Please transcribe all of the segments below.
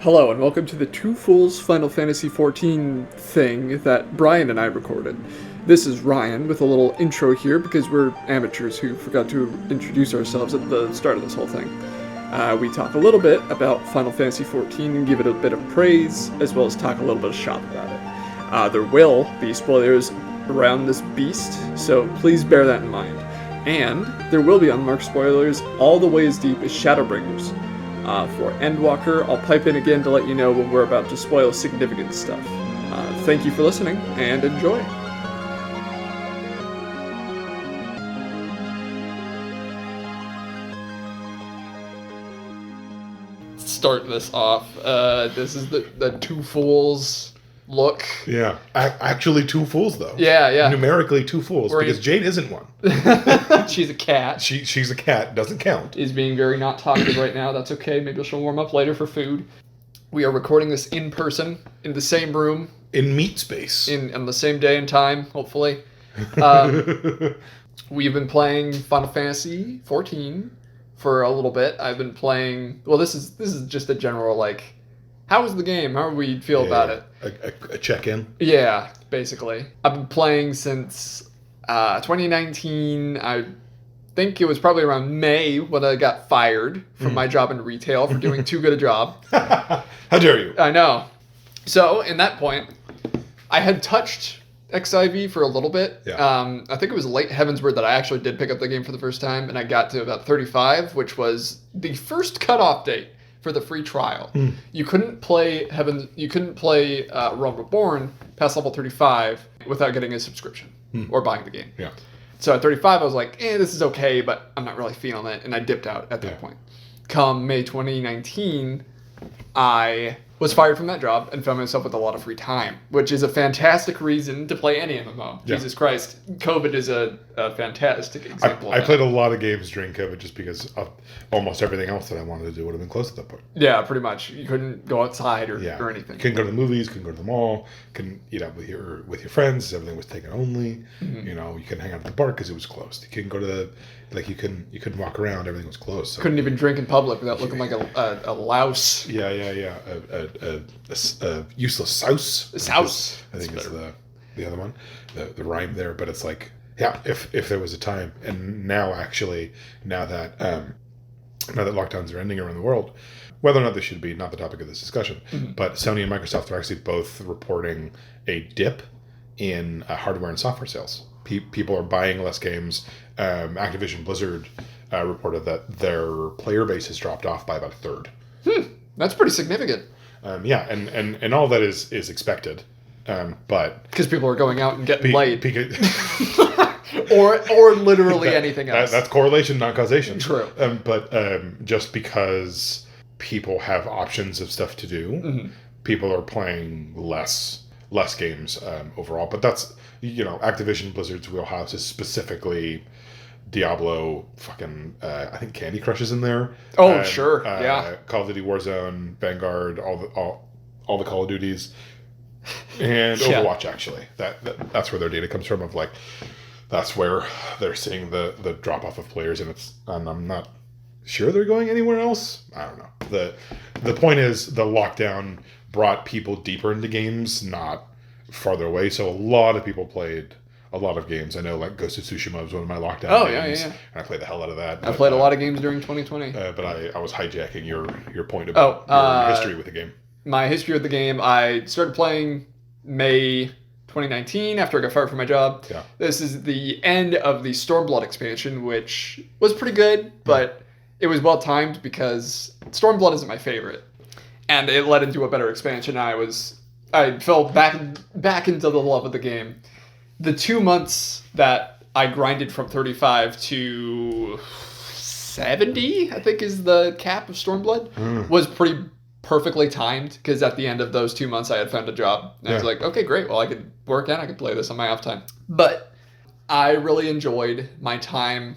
Hello, and welcome to the 2Fools Final Fantasy XIV thing that Brian and I recorded. This is Ryan with a little intro here because we're amateurs who forgot to introduce ourselves at the start of this whole thing. We talk a little bit about Final Fantasy XIV and give it a bit of praise, as well as talk a little bit of shop about it. There will be spoilers around this beast, so please bear that in mind. And there will be unmarked spoilers all the way as deep as Shadowbringers. For Endwalker, I'll pipe in again to let you know when we're about to spoil significant stuff. Thank you for listening, and enjoy! Start this off. This is the 2Fools look. Yeah. Actually 2 fools, though. Yeah. Numerically 2 fools, because Jade isn't one. She's a cat. She's a cat. Doesn't count. Is being very not talkative right now. That's okay. Maybe she'll warm up later for food. We are recording this in person, in the same room. In meat space. On the same day and time, hopefully. We've been playing Final Fantasy XIV for a little bit. I've been playing... Well, this is just a general, like... How was the game? How do we feel about it? A check-in? Yeah, basically. I've been playing since 2019. I think it was probably around May when I got fired from my job in retail for doing too good a job. How dare you? I know. So, in that point, I had touched XIV for a little bit. Yeah. I think it was late Heavensward that I actually did pick up the game for the first time, and I got to about 35, which was the first cutoff date for the free trial. You couldn't play Realm Reborn past level 35 without getting a subscription or buying the game. Yeah. So at 35, I was like, this is okay, but I'm not really feeling it, and I dipped out at that point. Come May 2019, I was fired from that job and found myself with a lot of free time, which is a fantastic reason to play any MMO. Yeah. Jesus Christ. COVID is a fantastic example I played a lot of games during COVID just because of almost everything else that I wanted to do would have been close at that point. Yeah, pretty much. You couldn't go outside or anything. Couldn't go to the movies, couldn't go to the mall, couldn't eat out with your friends. Everything was taken only. Mm-hmm. You couldn't hang out at the bar because it was closed. You couldn't go to you couldn't walk around. Everything was closed. So. Couldn't even drink in public without looking like a louse. Yeah. A useless souse. Souse. I think is the other one, the rhyme there. But it's like, yeah, if there was a time, and now that lockdowns are ending around the world, whether or not this should be not the topic of this discussion, but Sony and Microsoft are actually both reporting a dip in hardware and software sales. People are buying less games. Activision Blizzard reported that their player base has dropped off by about a third. That's pretty significant. And all that is expected, but because people are going out and getting laid, or literally anything else. That's correlation, not causation. True. But just because people have options of stuff to do, people are playing less games overall. But that's Activision Blizzard's wheelhouse is specifically Diablo, I think Candy Crush is in there. Oh, sure, yeah. Call of Duty Warzone, Vanguard, all the Call of Duties, and Overwatch. Actually, that's where their data comes from. That's where they're seeing the drop off of players, and I'm not sure they're going anywhere else. I don't know. The point is the lockdown brought people deeper into games, not farther away. So a lot of people played a lot of games. I know, like Ghost of Tsushima was one of my lockdown games. Yeah. And I played the hell out of that. I played a lot of games during 2020. But I was hijacking your point about your history with the game. My history with the game, I started playing May 2019 after I got fired from my job. Yeah. This is the end of the Stormblood expansion, which was pretty good, but it was well timed because Stormblood isn't my favorite. And it led into a better expansion. I fell back into the love of the game. The 2 months that I grinded from 35 to 70, I think is the cap of Stormblood, was pretty perfectly timed because at the end of those 2 months I had found a job. And I was like, okay, great. Well, I could work and I could play this on my off time. But I really enjoyed my time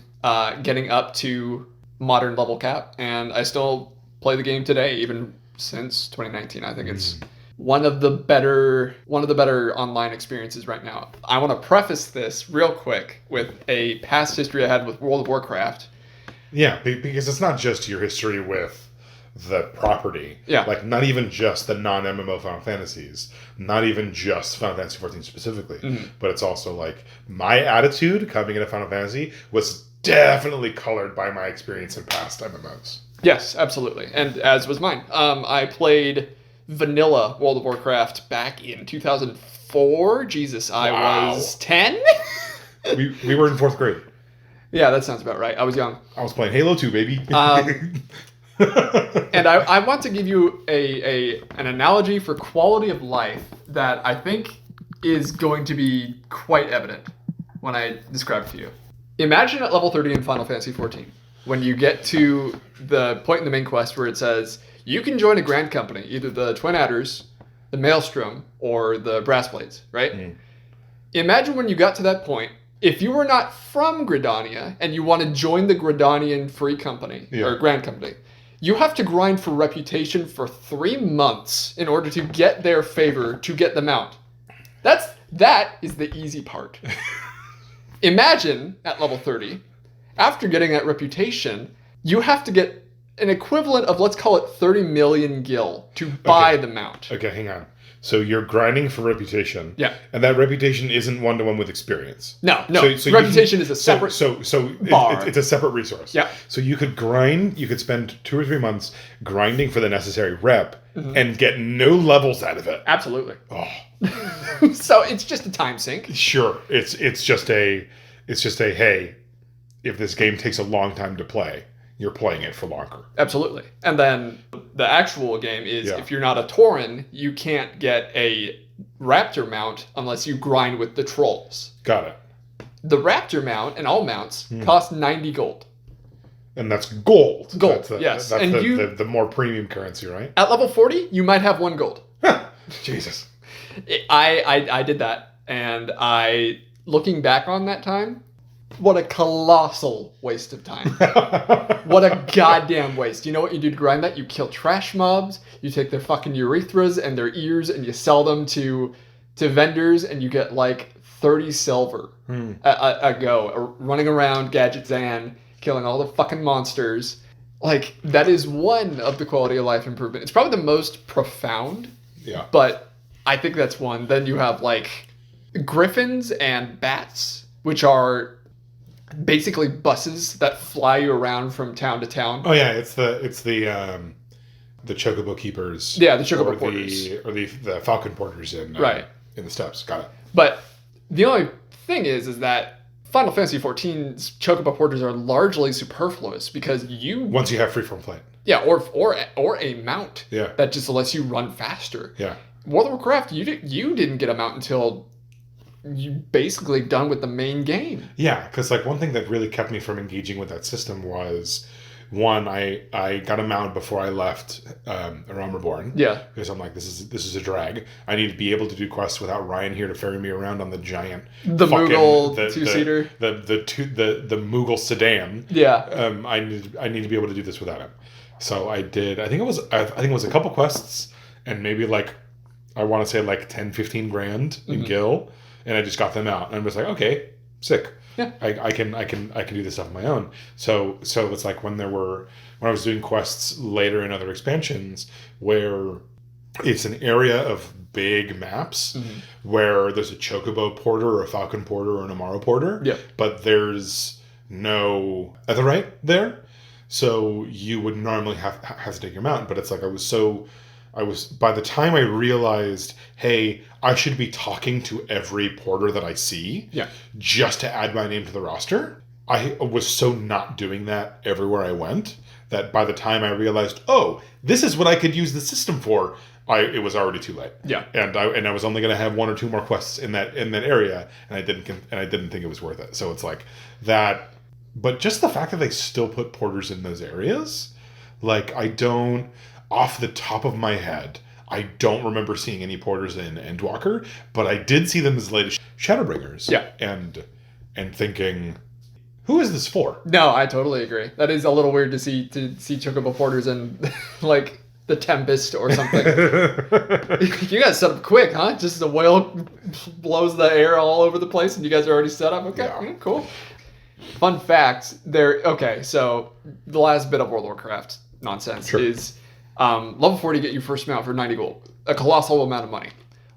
getting up to modern level cap, and I still play the game today, even since 2019. I think it's one of the better online experiences right now. I want to preface this real quick with a past history I had with World of Warcraft. Yeah, because it's not just your history with the property. Yeah. Like, not even just the non-MMO Final Fantasies, not even just Final Fantasy XIV specifically, but it's also like my attitude coming into Final Fantasy was definitely colored by my experience in past MMOs. Yes, absolutely. And as was mine. I played vanilla World of Warcraft back in 2004. Jesus, I was 10? we were in 4th grade. Yeah, that sounds about right. I was young. I was playing Halo 2, baby. And I want to give you an analogy for quality of life that I think is going to be quite evident when I describe it to you. Imagine at level 30 in Final Fantasy XIV, when you get to the point in the main quest where it says, you can join a grand company, either the Twin Adders, the Maelstrom, or the Brass Blades, right? Imagine when you got to that point, if you were not from Gridania and you want to join the Gridanian Free Company, or Grand Company, you have to grind for reputation for 3 months in order to get their favor to get the mount. That is the easy part. Imagine at level 30, after getting that reputation, you have to get an equivalent of, let's call it 30 million gil to buy the mount. Okay, hang on. So you're grinding for reputation. Yeah. And that reputation isn't one-to-one with experience. No. So reputation is a separate bar. It's a separate resource. Yeah. So you could spend 2 or 3 months grinding for the necessary rep and get no levels out of it. Absolutely. Oh. So it's just a time sink. Sure. It's just a hey, if this game takes a long time to play, you're playing it for longer. Absolutely. And then the actual game is, if you're not a Tauren, you can't get a Raptor mount unless you grind with the trolls. Got it. The Raptor mount and all mounts cost 90 gold. And that's gold. Gold, yes. That's and the more premium currency, right? At level 40, you might have 1 gold. Jesus. I did that, and looking back on that time, what a colossal waste of time. What a goddamn waste. You know what you do to grind that? You kill trash mobs, you take their fucking urethras and their ears, and you sell them to vendors, and you get like 30 silver a go, running around Gadget Zan, killing all the fucking monsters. Like, that is one of the quality of life improvement. It's probably the most profound. Yeah. But I think that's one. Then you have like griffins and bats, which are basically buses that fly you around from town to town. Oh yeah, it's the chocobo keepers. Yeah, the chocobo porters. Or the falcon porters in the steppes. Got it. But the only thing is that Final Fantasy XIV's chocobo porters are largely superfluous because once you have freeform flight. Yeah, or a mount. Yeah. That just lets you run faster. Yeah. World of Warcraft, you didn't get a mount until you basically done with the main game. Yeah, because like one thing that really kept me from engaging with that system was, one, I got a mount before I left Realm Reborn. Yeah. Because I'm like, this is a drag. I need to be able to do quests without Ryan here to ferry me around on the giant Moogle two-seater. The Moogle sedan. Yeah. I need to be able to do this without him. So I did. I think it was a couple quests and maybe like I want to say like 10, 15 grand in gil. And I just got them out, and I'm just like, okay, sick. Yeah, I can do this stuff on my own. So it's like when I was doing quests later in other expansions where it's an area of big maps where there's a chocobo porter or a falcon porter or an Amaro porter, but there's no Etherite there, so you would normally have to take your mountain. But it's like I was by the time I realized, hey, I should be talking to every porter that I see just to add my name to the roster. I was so not doing that everywhere I went that by the time I realized, oh, this is what I could use the system for, it was already too late. Yeah. And I was only going to have 1 or 2 more quests in that area, and I didn't think it was worth it. So it's like that. But just the fact that they still put porters in those areas, like off the top of my head, I don't remember seeing any porters in Endwalker, but I did see them as late as Shadowbringers. Yeah. And thinking, who is this for? No, I totally agree. That is a little weird to see chocobo porters in like the Tempest or something. You guys set up quick, huh? Just the whale blows the air all over the place and you guys are already set up? Okay, cool. Fun fact, so the last bit of World of Warcraft nonsense is Level 40, you get your first mount for 90 gold, a colossal amount of money.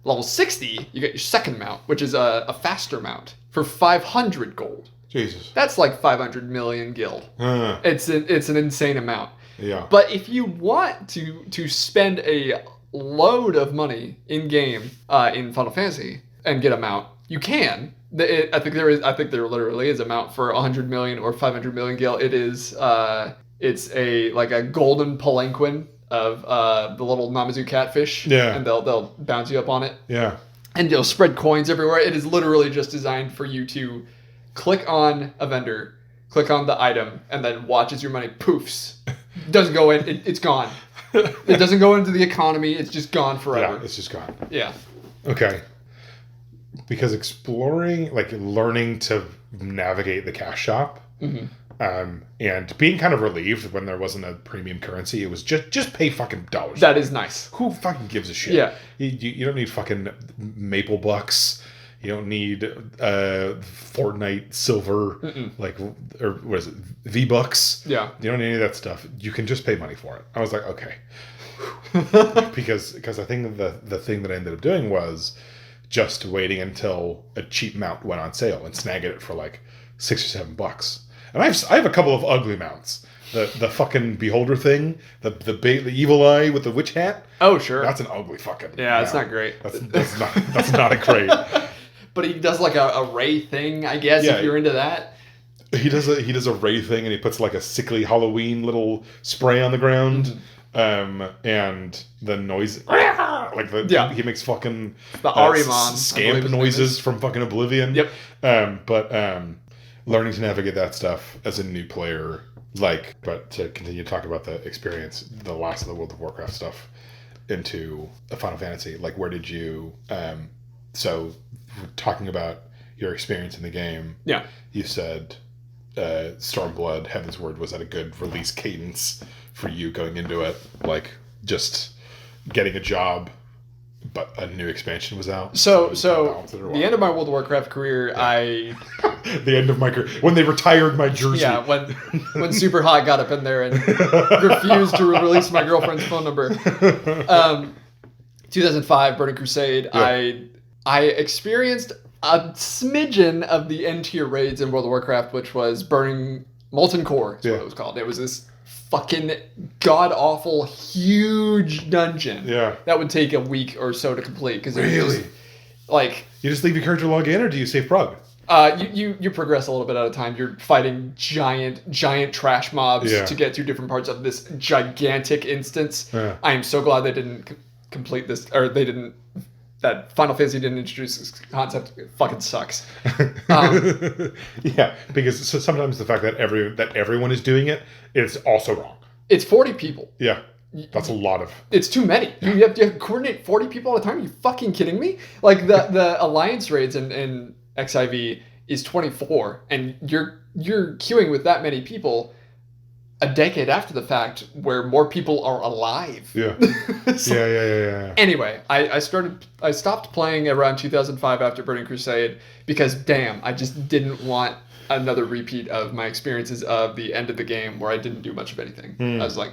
Level 60, you get your second mount, which is a faster mount for 500 gold. Jesus. That's like 500 million gil. It's an insane amount. Yeah. But if you want to spend a load of money in game in Final Fantasy and get a mount, you can. I think there literally is a mount for 100 million or 500 million gil. It is it's a golden palanquin of the little Namazu catfish. Yeah. And they'll bounce you up on it. Yeah. And you'll spread coins everywhere. It is literally just designed for you to click on a vendor, click on the item, and then watch as your money poofs. Doesn't go in. It's gone. It doesn't go into the economy. It's just gone forever. Yeah, it's just gone. Yeah. Okay. Because exploring, like learning to navigate the cash shop, and being kind of relieved when there wasn't a premium currency, it was just pay fucking dollars. That is nice. Who fucking gives a shit? Yeah. You don't need fucking maple bucks. You don't need Fortnite silver, or what is it, V-Bucks. Yeah. You don't need any of that stuff. You can just pay money for it. I was like, okay. because I think the thing that I ended up doing was just waiting until a cheap mount went on sale and snagging it for like $6 or $7. And I have a couple of ugly mounts. The fucking beholder thing, the evil eye with the witch hat. Oh sure. That's an ugly fucking. Yeah, it's not great. That's not a great. But he does like a ray thing, I guess, if you're into that. He does a ray thing, and he puts like a sickly Halloween little spray on the ground, and the noise, he makes fucking the Ahriman scamp noises from fucking Oblivion. Yep. But learning to navigate that stuff as a new player, but to continue to talk about the experience, the last of the World of Warcraft stuff into a Final Fantasy, like where did you? So talking about your experience in the game, you said Stormblood, Heaven's Word was at a good release cadence for you going into it, like just getting a job, but a new expansion was out. So the end of my World of Warcraft career, the end of my career, when they retired my jersey. Yeah, when Super Hot got up in there and refused to release my girlfriend's phone number. 2005, Burning Crusade. Yeah. I experienced a smidgen of the end-tier raids in World of Warcraft, which was Burning Molten Core, is what it was called. It was this fucking god-awful, huge dungeon that would take a week or so to complete. Because really? You just leave your character log in, or do you save prog? You progress a little bit at a time. You're fighting giant trash mobs to get to different parts of this gigantic instance. Yeah. I am so glad they didn't complete this, or that Final Fantasy didn't introduce this concept. It fucking sucks. Yeah, because sometimes the fact that everyone is doing it, it's also wrong. It's 40 people. Yeah. That's a lot of... It's too many. Yeah. You have to coordinate 40 people at a time? Are you fucking kidding me? Like, the Alliance raids in XIV is 24, and you're queuing with that many people a decade after the fact where more people are alive. Yeah. So, yeah. Anyway, I stopped playing around 2005 after Burning Crusade because, damn, I just didn't want another repeat of my experiences of the end of the game where I didn't do much of anything. I was like,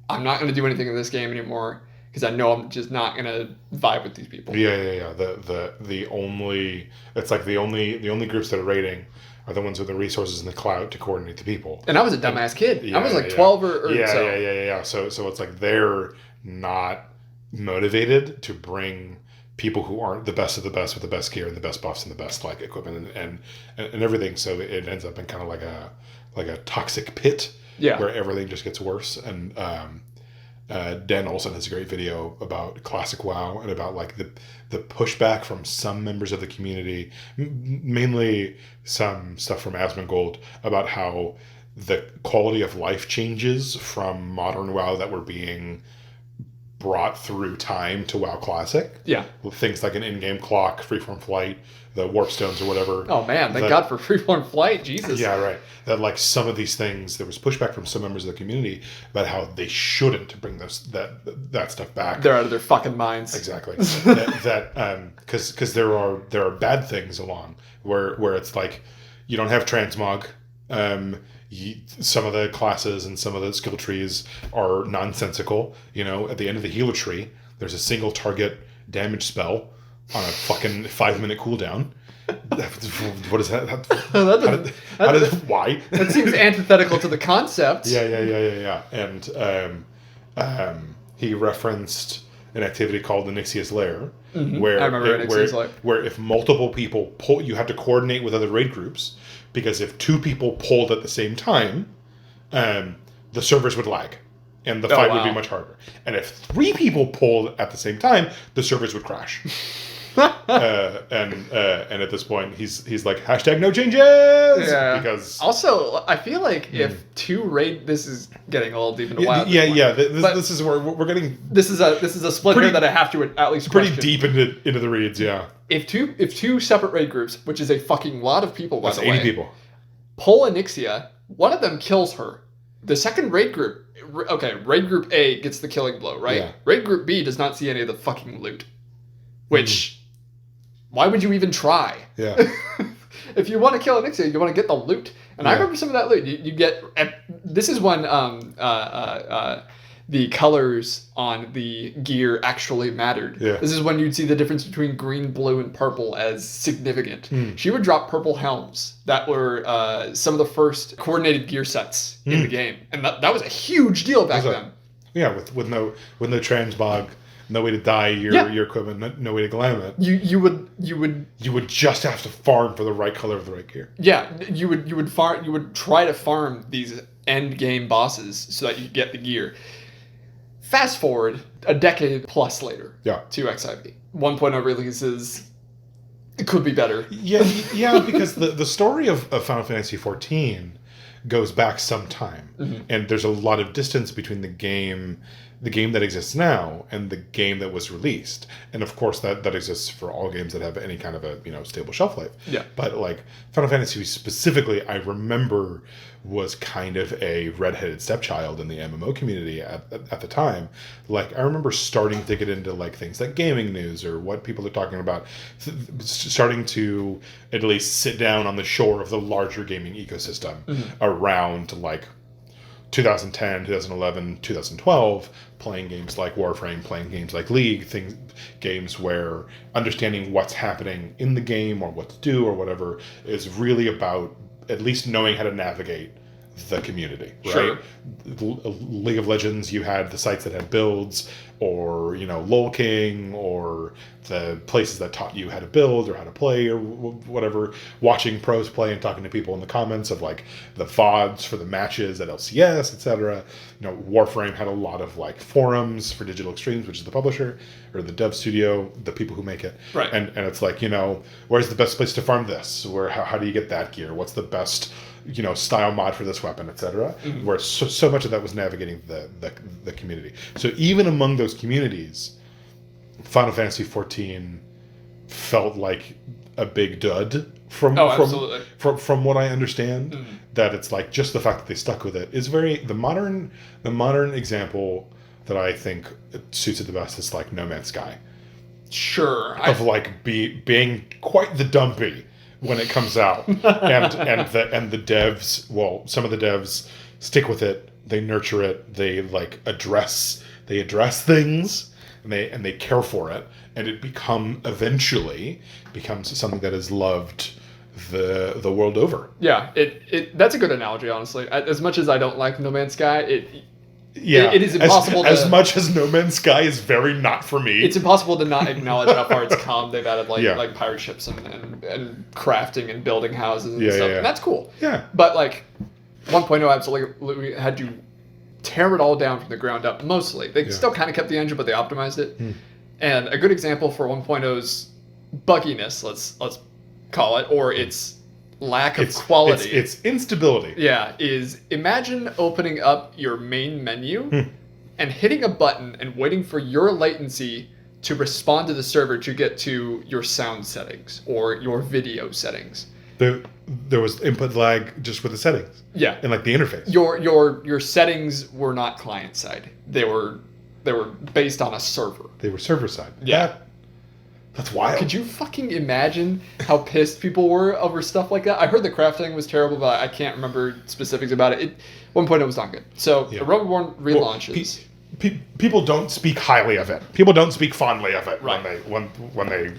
I'm not going to do anything in this game anymore because I know I'm just not going to vibe with these people. Yeah. The only groups that are raiding are the ones with the resources and the clout to coordinate the people. And I was a dumbass kid. I was like 12 or so. So it's like they're not motivated to bring people who aren't the best of the best with the best gear and the best buffs and the best like equipment and everything. So it ends up in kind of like a toxic pit where everything just gets worse. And Dan Olsen has a great video about classic WoW and about like the pushback from some members of the community, mainly some stuff from Asmongold, about how the quality of life changes from modern WoW that were being brought through time to WoW Classic. Yeah. Things like an in-game clock, freeform flight, the warp stones or whatever. Oh man, thank God for freeform flight, Jesus. Yeah, right. That like some of these things, there was pushback from some members of the community about how they shouldn't bring that stuff back. They're out of their fucking minds. Exactly. Because there are bad things along where it's like you don't have transmog, some of the classes and some of the skill trees are nonsensical. At the end of the healer tree, there's a single target damage spell on a fucking 5-minute cooldown. What is that? Why? That seems antithetical to the concept. Yeah. And he referenced an activity called the Nixia's Lair, where I remember Nixia's Lair. Where if multiple people pull, you have to coordinate with other raid groups, because if 2 people pulled at the same time, the servers would lag, and the fight would be much harder. And if 3 people pulled at the same time, the servers would crash. And at this point, he's like, #no changes. Yeah. Because also, I feel like if 2 raid, this is getting a little deep into wild. This is where we're getting. This is a split here that I have to at least pretty question. deep into the reads. Yeah. If two separate raid groups, which is a fucking lot of people, by That's the way, 80 people, pull Anixia, one of them kills her. The second raid group, raid group A gets the killing blow, right? Yeah. Raid group B does not see any of the fucking loot. Which, why would you even try? Yeah. If you want to kill Anixia, you want to get the loot. And I remember some of that loot. You get... This is when the colors on the gear actually mattered. Yeah. This is when you'd see the difference between green, blue, and purple as significant. She would drop purple helms that were some of the first coordinated gear sets in the game. And that was a huge deal back then. Yeah, with no transmog, no way to dye your equipment, no way to glam it. You would just have to farm for the right color of the right gear. Yeah, you would try to farm these end game bosses so that you get the gear. Fast forward a decade plus later to XIV. 1.0 releases, it could be better. Yeah, because the story of Final Fantasy XIV goes back some time, and there's a lot of distance between the game that exists now and the game that was released. And of course that exists for all games that have any kind of a stable shelf life. Yeah. But like Final Fantasy specifically, I remember was kind of a redheaded stepchild in the MMO community at the time. Like I remember starting to get into like things like gaming news or what people are talking about, starting to at least sit down on the shore of the larger gaming ecosystem around like 2010, 2011, 2012, playing games like Warframe, playing games like League, games where understanding what's happening in the game or what to do or whatever is really about at least knowing how to navigate the community, right? Sure. League of Legends, you had the sites that had builds, or LOL King, or the places that taught you how to build or how to play or whatever, watching pros play and talking to people in the comments of like the VODs for the matches at LCS, etc. Warframe had a lot of like forums for Digital Extremes, which is the publisher, or the dev studio, the people who make it. Right. And it's like, where's the best place to farm this? How do you get that gear? What's the best style mod for this weapon, etc. Where so much of that was navigating the community. So even among those communities, Final Fantasy XIV felt like a big dud from what I understand. That it's like just the fact that they stuck with it is the modern example that I think suits it the best is like No Man's Sky. Sure. Being quite the dumpy when it comes out, and the devs, some of the devs stick with it, they nurture it, they like address things, and they care for it, and it eventually becomes something that is loved the world over. Yeah, that's a good analogy, honestly. As much as I don't like No Man's Sky, it is impossible as much as No Man's Sky is very not for me. It's impossible to not acknowledge how far it's come. They've added like pirate ships and crafting and building houses and stuff. And that's cool. Yeah. But like 1.0 absolutely had to tear it all down from the ground up mostly. They still kind of kept the engine, but they optimized it. And a good example for 1.0's bugginess, let's call it, or its lack of quality. It's instability. Yeah, is imagine opening up your main menu and hitting a button and waiting for your latency to respond to the server to get to your sound settings or your video settings. There was input lag just with the settings. Yeah. And like the interface. Your settings were not client side. They were based on a server. They were server side. Yeah. That's wild. Could you fucking imagine how pissed people were over stuff like that? I heard the crafting was terrible, but I can't remember specifics about it. At one point, it was not good. So, Yeah. the Realm Reborn relaunches. People don't speak highly of it. People don't speak fondly of it Right. when they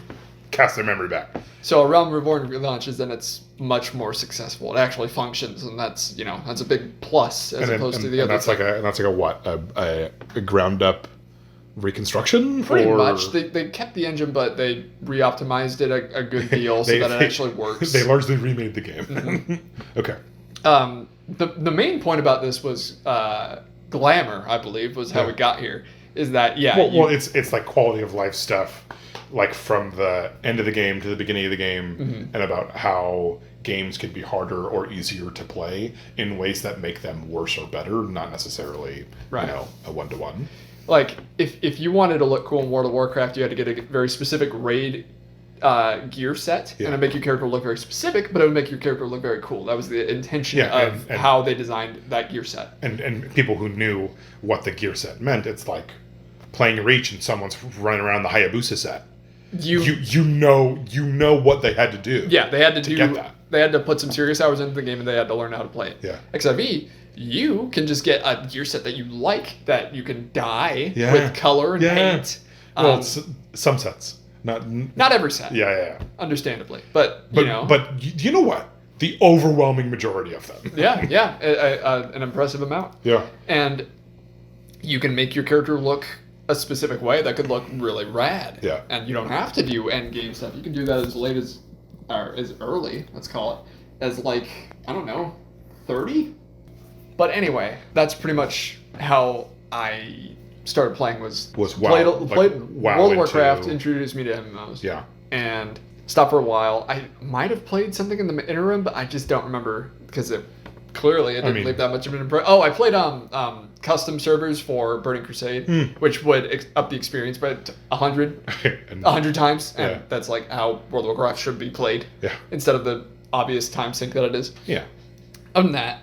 cast their memory back. So, a Realm Reborn relaunches, then it's much more successful. It actually functions, and that's a big plus as opposed to the other. That's like a what? A ground up reconstruction? Pretty much. They kept the engine, but they re-optimized it a good deal so that it actually works. They largely remade the game. Mm-hmm. Okay. The main point about this was glamour, I believe, was how we got here. Is that, Well, it's like quality of life stuff, like from the end of the game to the beginning of the game, and about how games can be harder or easier to play in ways that make them worse or better, not necessarily, Right. a one-to-one. Like, if you wanted to look cool in World of Warcraft, you had to get a very specific raid gear set, and it'd make your character look very specific, but it would make your character look very cool. That was the intention of how they designed that gear set. And people who knew what the gear set meant, it's like playing Reach and someone's running around the Hayabusa set. You know what they had to do. Yeah, they had to get that. They had to put some serious hours into the game, and they had to learn how to play it. Yeah. XIV, you can just get a gear set that you like, that you can dye with color and paint. Well, some sets, not every set. Yeah. Understandably, but do you know what? The overwhelming majority of them. an impressive amount. Yeah. And you can make your character look a specific way that could look really rad. Yeah. And you don't have to do end game stuff. You can do that as late as, or as early, let's call it, as like, I don't know, 30? But anyway, that's pretty much how I started playing was WoW. World of Warcraft introduced me to MMOs. Yeah. And stopped for a while. I might have played something in the interim, but I just don't remember because it didn't leave that much of an impression. Oh, I played custom servers for Burning Crusade, which would up the experience by 100 times, and that's like how World of Warcraft should be played. Yeah. Instead of the obvious time sink that it is. Yeah. Other than that,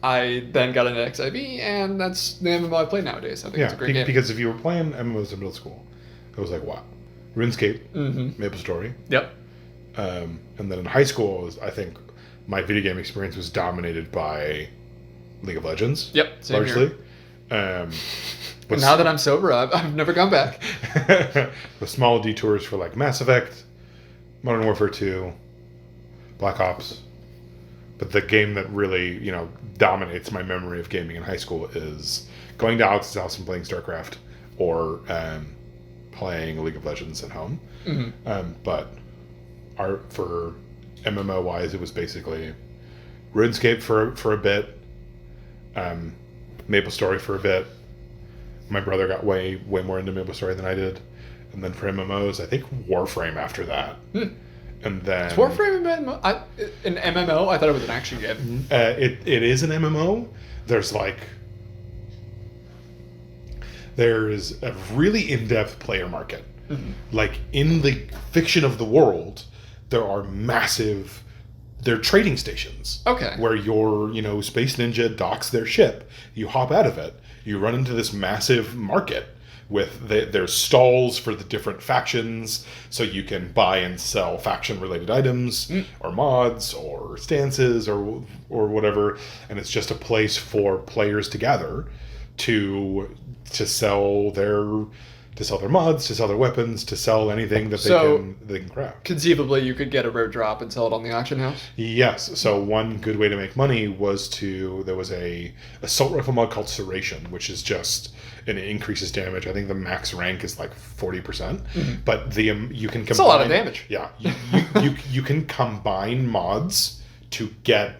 I then got into XIV, and that's the MMO I play nowadays. I think it's a great game. Because if you were playing MMOs in middle school, it was like what? RuneScape, Maple Story. Yep. And then in high school, I think my video game experience was dominated by League of Legends. Yep, same largely. But now that I'm sober, I've never gone back. With small detours for like Mass Effect, Modern Warfare 2, Black Ops. But the game that really, dominates my memory of gaming in high school is going to Alex's house and playing StarCraft, or playing League of Legends at home. Mm-hmm. But for MMO wise, it was basically RuneScape for a bit, Maple Story for a bit. My brother got way more into Maple Story than I did, and then for MMOs, I think Warframe after that. And then is Warframe an MMO? I thought it was an action game. It is an MMO. There's a really in-depth player market. Mm-hmm. Like in the fiction of the world, there are they're trading stations. Okay. Where your, Space Ninja docks their ship. You hop out of it. You run into this massive market with there's stalls for the different factions, so you can buy and sell faction-related items, or mods, or stances, or whatever. And it's just a place for players to gather to sell their mods, to sell their weapons, to sell anything that they can craft. Conceivably, you could get a rare drop and sell it on the auction house? Yes. So one good way to make money was there was a assault rifle mod called Serration, which is just, and it increases damage. I think the max rank is like 40%, but you can combine. It's a lot of damage. Yeah. You can combine mods to get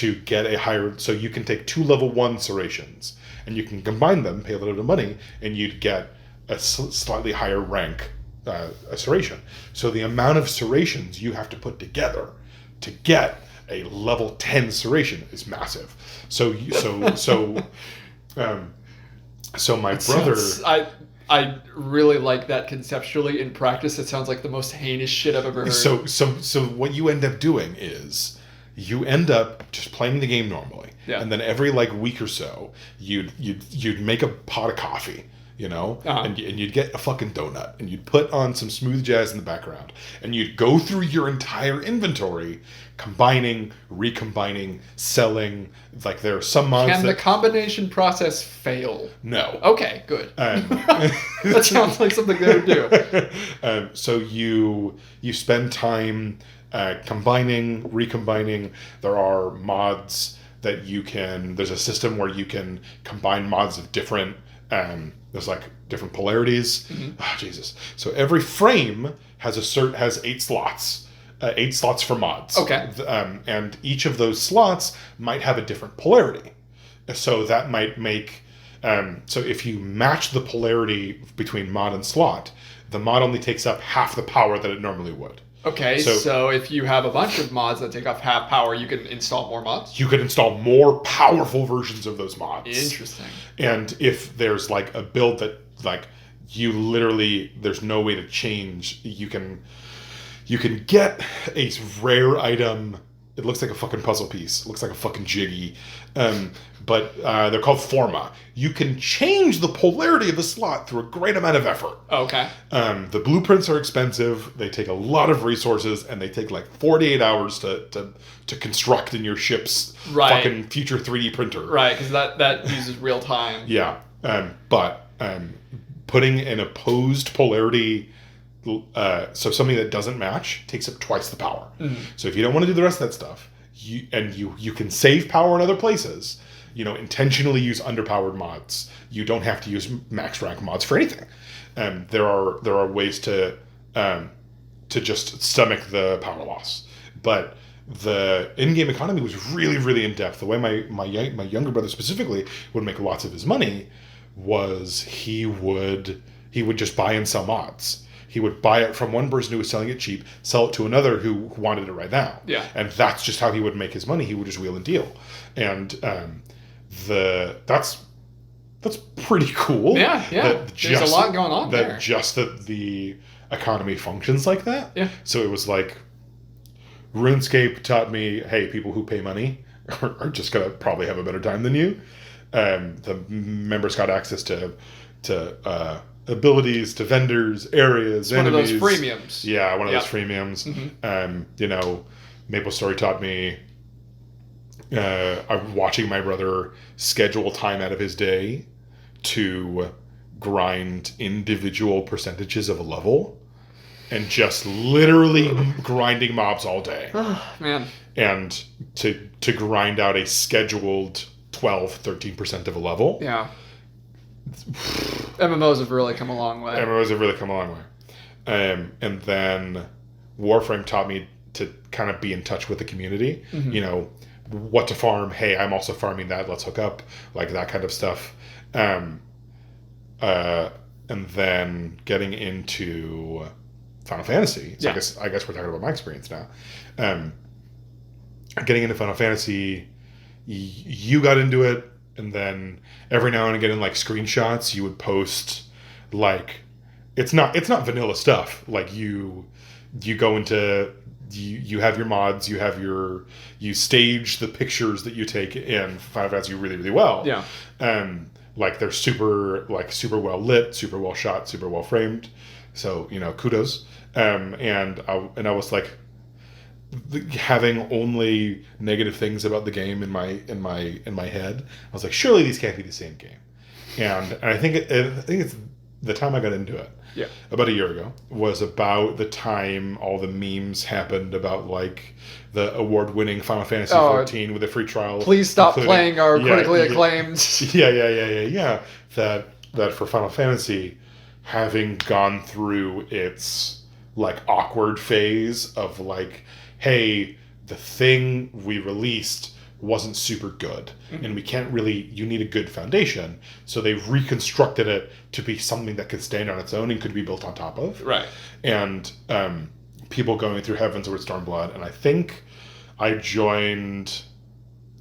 a higher, so you can take 2 level 1 Serations, and you can combine them, pay a little bit of money, and you'd get a slightly higher rank Seration. So the amount of Serations you have to put together to get a level 10 Seration is massive. So my brother... I really like that conceptually. In practice, it sounds like the most heinous shit I've ever heard. So what you end up doing is you end up just playing the game normally, and then every week or so, you'd make a pot of coffee. you know, and you'd get a fucking donut, and you'd put on some smooth jazz in the background, and you'd go through your entire inventory, combining, recombining, selling. Like, there are some mods Can the combination process fail? No. Okay, good. That sounds like something they would do. So you spend time combining, recombining. There are mods that you can. There's a system where you can combine mods of different. There's like different polarities. Jesus. So every frame has 8 slots. 8 slots for mods. Okay. And each of those slots might have a different polarity. So that might make. So if you match the polarity between mod and slot, the mod only takes up half the power that it normally would. Okay, so if you have a bunch of mods that take up half power, you can install more mods? You could install more powerful versions of those mods. Interesting. And if there's like a build that like you literally, there's no way to change, you can get a rare item. It looks like a fucking puzzle piece. It looks like a fucking jiggy. But they're called forma. You can change the polarity of the slot through a great amount of effort. Okay. The blueprints are expensive. They take a lot of resources, and they take like 48 hours to construct in your ship's fucking future 3D printer. Right, because that uses real time. Yeah. But putting an opposed polarity... so something that doesn't match takes up twice the power. So if you don't want to do the rest of that stuff, you can save power in other places, you know, intentionally use underpowered mods. You don't have to use max rank mods for anything. There are ways to just stomach the power loss. But the in-game economy was really, really in depth. The way my younger brother specifically would make lots of his money was he would just buy and sell mods. He would buy it from one person who was selling it cheap, sell it to another who wanted it right now. Yeah. And that's just how he would make his money. He would just wheel and deal. And that's pretty cool. Yeah. There's a lot going on there. Just that the economy functions like that. Yeah. So it was like, RuneScape taught me, hey, people who pay money are just going to probably have a better time than you. The members got access to abilities, to vendors, areas, enemies. One of those freemiums. Yeah, one of those freemiums. You know, MapleStory taught me, I'm watching my brother schedule time out of his day to grind individual percentages of a level and just literally grinding mobs all day. Oh, man. And to grind out a scheduled 12-13% of a level. Yeah. MMOs have really come a long way. And then Warframe taught me to kind of be in touch with the community. You know, what to farm. Hey, I'm also farming that. Let's hook up. Like that kind of stuff. And then getting into Final Fantasy. So I guess we're talking about my experience now. Getting into Final Fantasy, you got into it. And then every now and again in like screenshots, you would post like, it's not vanilla stuff. Like you go into, you have your mods, you stage the pictures that you take in Final Fantasy really, really well. Yeah. Like they're super well lit, super well shot, super well framed. So, you know, kudos. And I was like, having only negative things about the game in my head, I was like, surely these can't be the same game. And I think it's the time I got into it. Yeah. About a year ago was about the time all the memes happened about like the award-winning Final Fantasy XIV with a free trial. Please stop playing our critically acclaimed. Yeah. That for Final Fantasy, having gone through its like awkward phase of like, hey, the thing we released wasn't super good, and we can't really, you need a good foundation, so they've reconstructed it to be something that could stand on its own and could be built on top of. Right. And people going through Heavensward Stormblood, and I think I joined...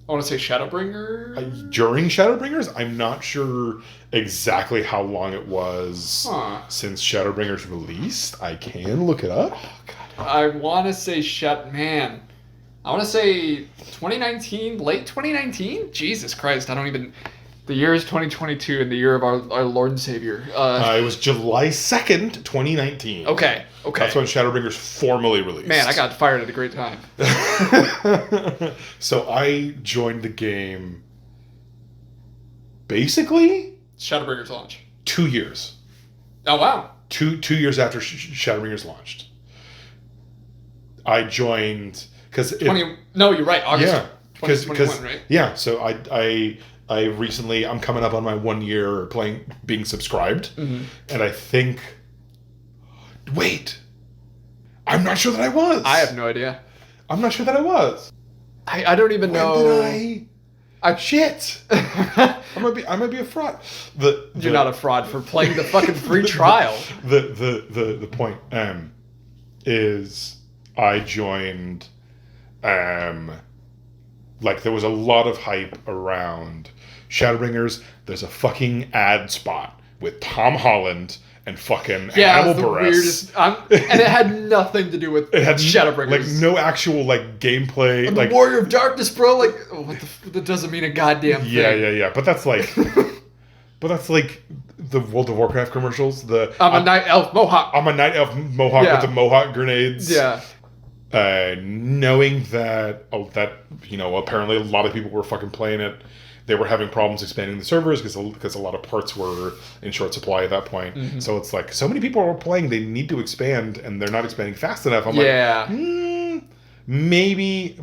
I want to say Shadowbringers? During Shadowbringers? I'm not sure exactly how long it was since Shadowbringers released. I can look it up. Oh, God. I want to say I want to say 2019, late 2019? Jesus Christ, I don't even... The year is 2022, and the year of our Lord and Savior. It was July 2nd, 2019. Okay. That's when Shadowbringers formally released. Man, I got fired at a great time. So I joined the game basically Shadowbringers launch. 2 years. Oh, wow. Two years after Shadowbringers launched. I joined... No, you're right. August 2021, right? Yeah, so I recently... I'm coming up on my 1 year being subscribed. Mm-hmm. And I think... Wait! I'm not sure that I was. I have no idea. I'm not sure that I was. I don't even know. When did shit! I might be a fraud. You're not a fraud for playing the fucking free trial. The point is I joined like there was a lot of hype around Shadowbringers. There's a fucking ad spot with Tom Holland and fucking Hannibal Buress. Weirdest, and it had nothing to do with Shadowbringers. Like no actual like gameplay. I'm like the Warrior of Darkness, bro. Like that doesn't mean a goddamn thing. Yeah. But that's like the World of Warcraft commercials. I'm a night elf mohawk. I'm a night elf mohawk with the mohawk grenades. Yeah. Knowing that apparently a lot of people were fucking playing it. They were having problems expanding the servers because a lot of parts were in short supply at that point. Mm-hmm. So it's like so many people are playing, they need to expand, and they're not expanding fast enough. I'm like, maybe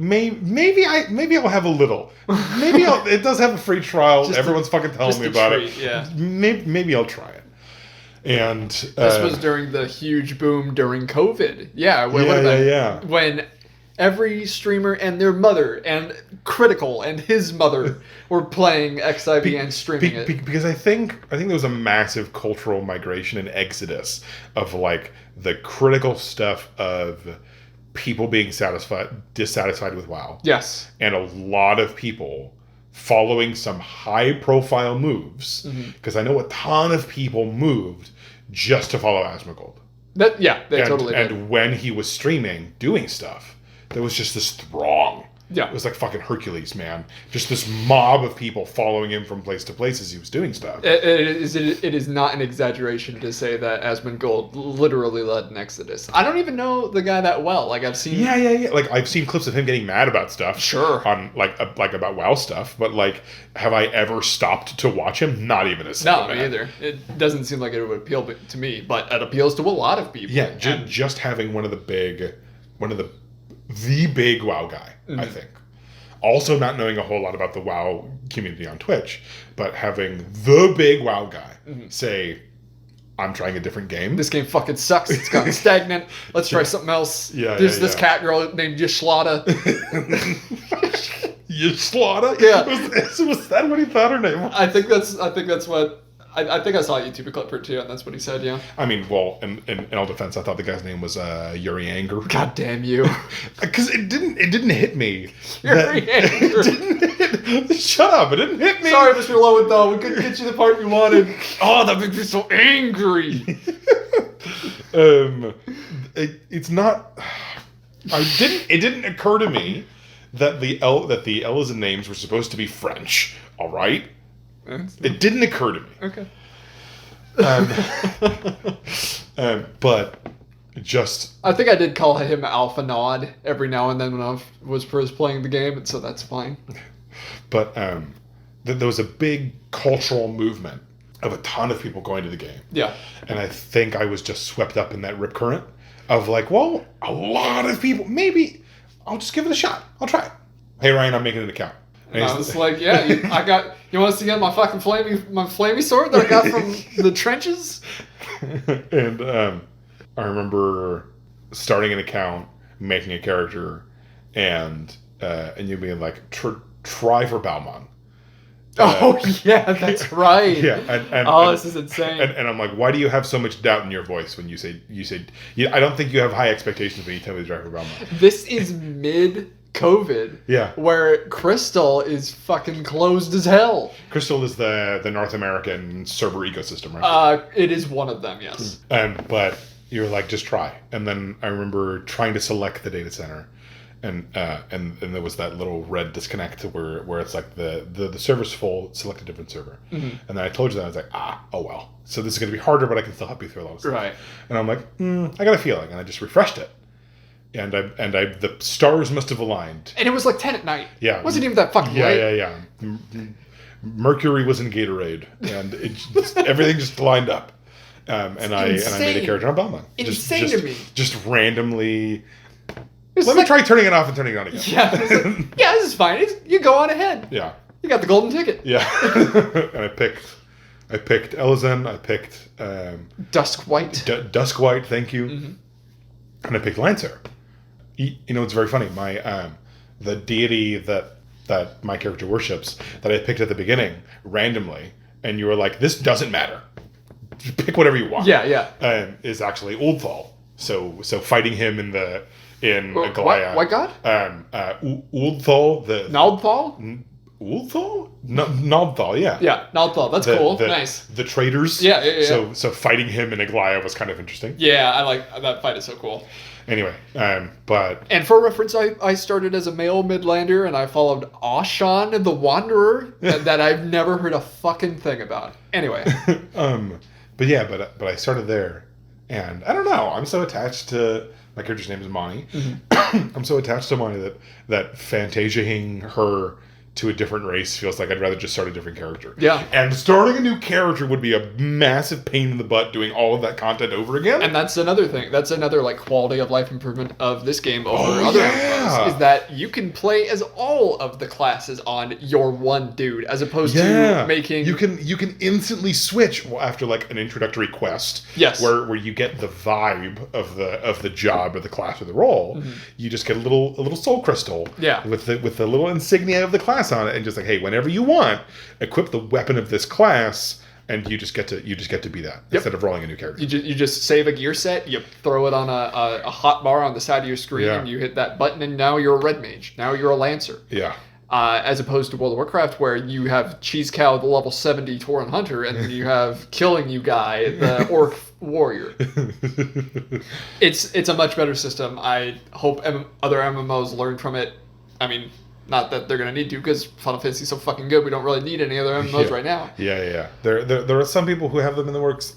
I'll have a little. Maybe it does have a free trial. Everyone's fucking telling me about it. Yeah. Maybe I'll try it. And this was during the huge boom during COVID. Yeah. When every streamer and their mother and Critical and his mother were playing XIV and streaming it. Because I think there was a massive cultural migration and exodus of like the Critical stuff of people being dissatisfied with WoW. Yes. And a lot of people following some high profile moves. Because I know a ton of people moved just to follow Asmongold. They totally did. And when he was streaming, doing stuff, there was just this throng. Yeah. It was like fucking Hercules, man. Just this mob of people following him from place to place as he was doing stuff. It is not an exaggeration to say that Asmongold literally led an exodus. I don't even know the guy that well. Like, I've seen... Yeah. Like, I've seen clips of him getting mad about stuff. Sure. On, like about WoW stuff. But, like, have I ever stopped to watch him? Not even a single No, me either. It doesn't seem like it would appeal to me, but it appeals to a lot of people. Yeah, just having the big WoW guy, I think. Also not knowing a whole lot about the WoW community on Twitch, but having the big WoW guy say, I'm trying a different game. This game fucking sucks. It's gotten stagnant. Let's try something else. There's this cat girl named Yashlada. Yashlada? Yeah. Was that what he thought her name was? I think that's what... I think I saw a YouTube clip for it too, and that's what he said, yeah. I mean, well, in all defense, I thought the guy's name was Yuri Anger. God damn you. Because it didn't hit me. Yuri Anger. Shut up, it didn't hit me. Sorry, Mr. Lowenthal, we couldn't get you the part you wanted. Oh, that makes me so angry. It's not... It didn't occur to me that the Ellison names were supposed to be French, all right? It didn't occur to me. Okay. But just... I think I did call him Alpha Nod every now and then when I was first playing the game, and so that's fine. But there was a big cultural movement of a ton of people going to the game. Yeah. And I think I was just swept up in that rip current of like, well, a lot of people, maybe I'll just give it a shot. I'll try it. Hey, Ryan, I'm making an account. And I was like, yeah, you want to see my fucking flamey sword that I got from the trenches? And I remember starting an account, making a character, and you being like, try for Balmon. Yeah, that's right. Yeah. This is insane. And I'm like, why do you have so much doubt in your voice when you say I don't think you have high expectations when you tell me to try for Balmon. This is mid-COVID. Yeah. Where Crystal is fucking closed as hell. Crystal is the North American server ecosystem, right? It is one of them, yes. But you're like, just try. And then I remember trying to select the data center. and there was that little red disconnect where it's like the server's full, select a different server. And then I told you that, I was like, oh well. So this is going to be harder, but I can still help you through a lot of stuff. Right. And I'm like, I got a feeling, and I just refreshed it, and the stars must have aligned. And it was like 10 at night. Yeah. It wasn't even that fucking late. Yeah. Mercury was in Gatorade, and everything just lined up. And I made a character on Belmont. Insane to me. Just randomly. Let me try turning it off and turning it on again. Yeah, this is fine. You go on ahead. Yeah. You got the golden ticket. Yeah. And I picked Elizan. I picked Duskwhite. Duskwhite, thank you. And I picked Lancer. You know, it's very funny. My the deity that my character worships that I picked at the beginning randomly, and you were like, "This doesn't matter. Just pick whatever you want." Yeah. Is actually Oldthal. So fighting him in Goliath. What god? Oldthal. Naldthal? Oldthal? Naldthal, yeah. Yeah, Naldthal. That's cool. Nice. The traders. Yeah. So fighting him in Goliath was kind of interesting. Yeah, I like that fight. Is so cool. Anyway, but... And for reference, I started as a male Midlander, and I followed Ashan the Wanderer, that I've never heard a fucking thing about. Anyway. But I started there, and I don't know, I'm so attached to... My character's name is Mani. I'm so attached to Mani that Fantasiaing her to a different race feels like I'd rather just start a different character. Yeah. And starting a new character would be a massive pain in the butt doing all of that content over again. And that's another thing. That's another like quality of life improvement of this game over other MMOs, is that you can play as all of the classes on your one dude, as opposed to making... You can instantly switch after like an introductory quest. Yes. Where you get the vibe of the job or the class or the role. You just get a little soul crystal. Yeah. With the little insignia of the class on it, and just like, hey, whenever you want, equip the weapon of this class, and you just get to be that instead of rolling a new character. You just save a gear set, you throw it on a hot bar on the side of your screen, and you hit that button, and now you're a red mage. Now you're a lancer. Yeah. As opposed to World of Warcraft, where you have Cheese Cow, the level 70 Tauren Hunter, and then you have Killing You Guy, the Orc Warrior. It's a much better system. I hope other MMOs learn from it. I mean, not that they're going to need to, because Final Fantasy is so fucking good, we don't really need any other MMOs right now. Yeah. There are some people who have them in the works.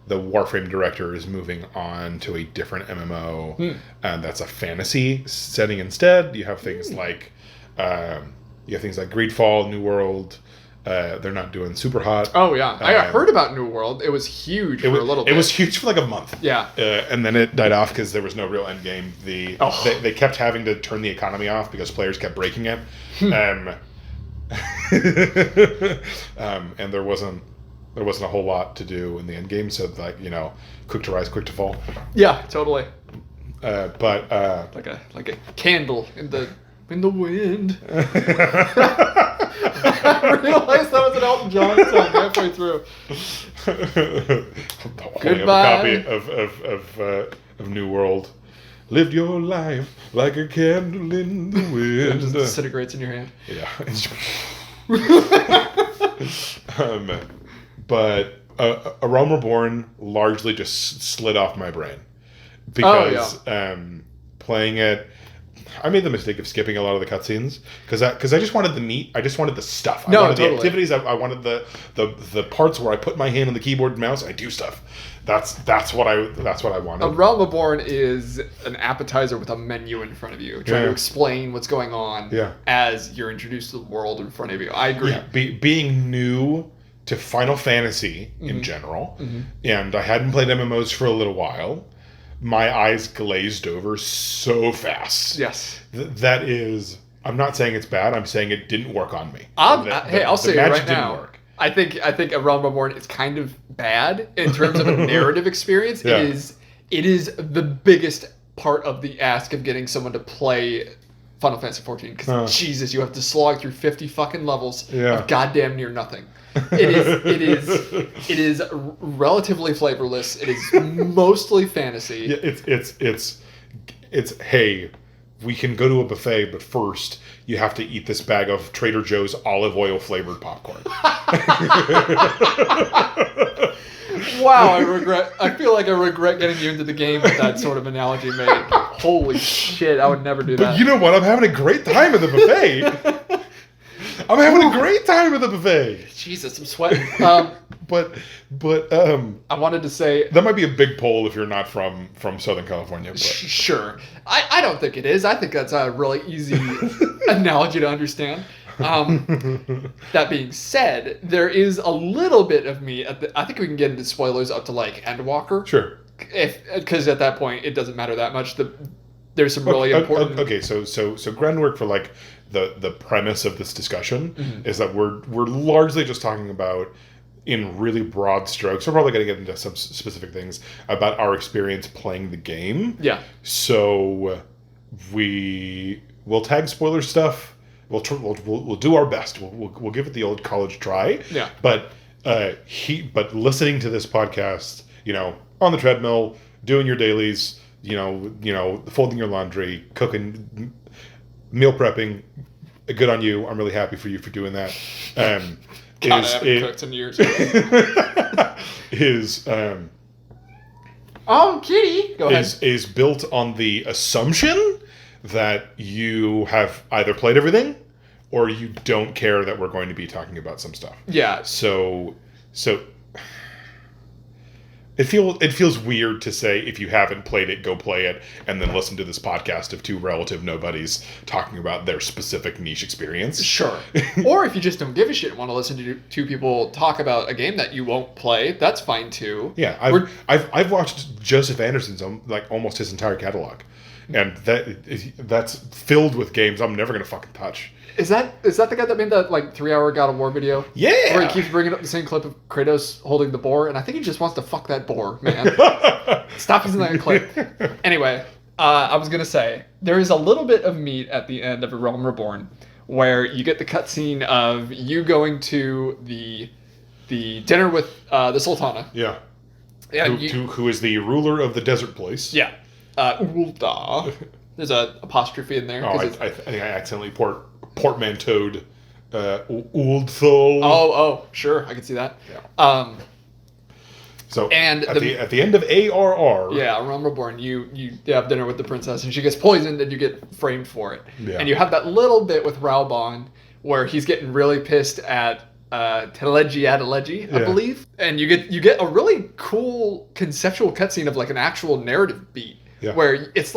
The Warframe director is moving on to a different MMO, and that's a fantasy setting instead. You have things like Greedfall, New World. They're not doing super hot. Oh yeah, I heard about New World. It was huge for a little bit. It was huge for like a month. Yeah, and then it died off because there was no real end game. They kept having to turn the economy off because players kept breaking it, and there wasn't a whole lot to do in the end game. So like, quick to rise, quick to fall. Yeah, totally. But like a candle in the wind. I realized that was an Elton John song halfway through. Goodbye. A copy of New World. Live your life like a candle in the wind. It just disintegrates in your hand. Yeah. But A Realm Reborn largely just slid off my brain because playing it. I made the mistake of skipping a lot of the cutscenes because I just wanted the meat. I just wanted the stuff. I wanted the activities. I wanted the parts where I put my hand on the keyboard and mouse and I do stuff. That's what I wanted. A Realm Reborn is an appetizer with a menu in front of you, trying to explain what's going on as you're introduced to the world in front of you. I agree. Yeah. Being new to Final Fantasy in general, and I hadn't played MMOs for a little while. My eyes glazed over so fast. Yes. That is... I'm not saying it's bad. I'm saying it didn't work on me. I'll say it right now. Work. I think A Realm Reborn is kind of bad in terms of a narrative experience. Yeah. It is the biggest part of the ask of getting someone to play Final Fantasy XIV. Because, Jesus, you have to slog through 50 fucking levels of goddamn near nothing. It is relatively flavorless. It is mostly fantasy. Yeah, it's hey, we can go to a buffet, but first you have to eat this bag of Trader Joe's olive oil flavored popcorn. Wow, I feel like I regret getting you into the game with that sort of analogy made. Holy shit, I would never do that. But you know what? I'm having a great time at the buffet. I'm having a great time at the buffet. Jesus, I'm sweating. But I wanted to say that might be a big poll if you're not from Southern California. But. Sure. I don't think it is. I think that's a really easy analogy to understand. That being said, there is a little bit of me I think we can get into spoilers up to like Endwalker. Sure. Because at that point it doesn't matter that much. There's some really important. Okay, so groundwork for like the premise of this discussion is that we're largely just talking about, in really broad strokes, we're probably going to get into some specific things about our experience playing the game. Yeah. So we'll tag spoiler stuff. We'll do our best. We'll give it the old college try. Yeah. But listening to this podcast, on the treadmill, doing your dailies, folding your laundry, cooking, meal prepping, good on you. I'm really happy for you for doing that. God, I haven't cooked in years. Kitty. Go ahead. Is built on the assumption that you have either played everything or you don't care that we're going to be talking about some stuff. Yeah. So it feels weird to say, if you haven't played it, go play it, and then listen to this podcast of two relative nobodies talking about their specific niche experience. Sure. Or if you just don't give a shit and want to listen to two people talk about a game that you won't play, that's fine too. Yeah, I've watched Joseph Anderson's almost his entire catalog, and that's filled with games I'm never gonna fucking touch. Is that the guy that made that 3-hour God of War video? Yeah. Where he keeps bringing up the same clip of Kratos holding the boar, and I think he just wants to fuck that boar, man. Stop using that clip. Anyway, I was gonna say there is a little bit of meat at the end of A Realm Reborn, where you get the cutscene of you going to the dinner with the Sultana. Yeah. Yeah. Who is the ruler of the desert place? Yeah. Ulda. There's an apostrophe in there. I think I accidentally portmanteaued Uldthul. Oh, sure, I can see that. Yeah. So and at the end of ARR, yeah, Realm Reborn, you have dinner with the princess and she gets poisoned and you get framed for it. Yeah. And you have that little bit with Raubon where he's getting really pissed at Teleji Adeleji, I believe, and you get a really cool conceptual cutscene of an actual narrative beat where it's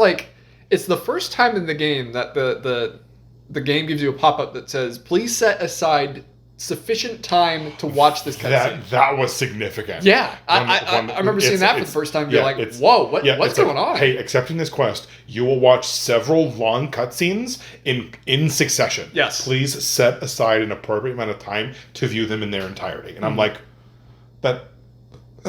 it's the first time in the game that the game gives you a pop-up that says, please set aside sufficient time to watch this cutscene. That was significant. Yeah. I remember seeing that for the first time and being whoa, what's going on? Hey, accepting this quest, you will watch several long cutscenes in succession. Yes. Please set aside an appropriate amount of time to view them in their entirety. And I'm like, that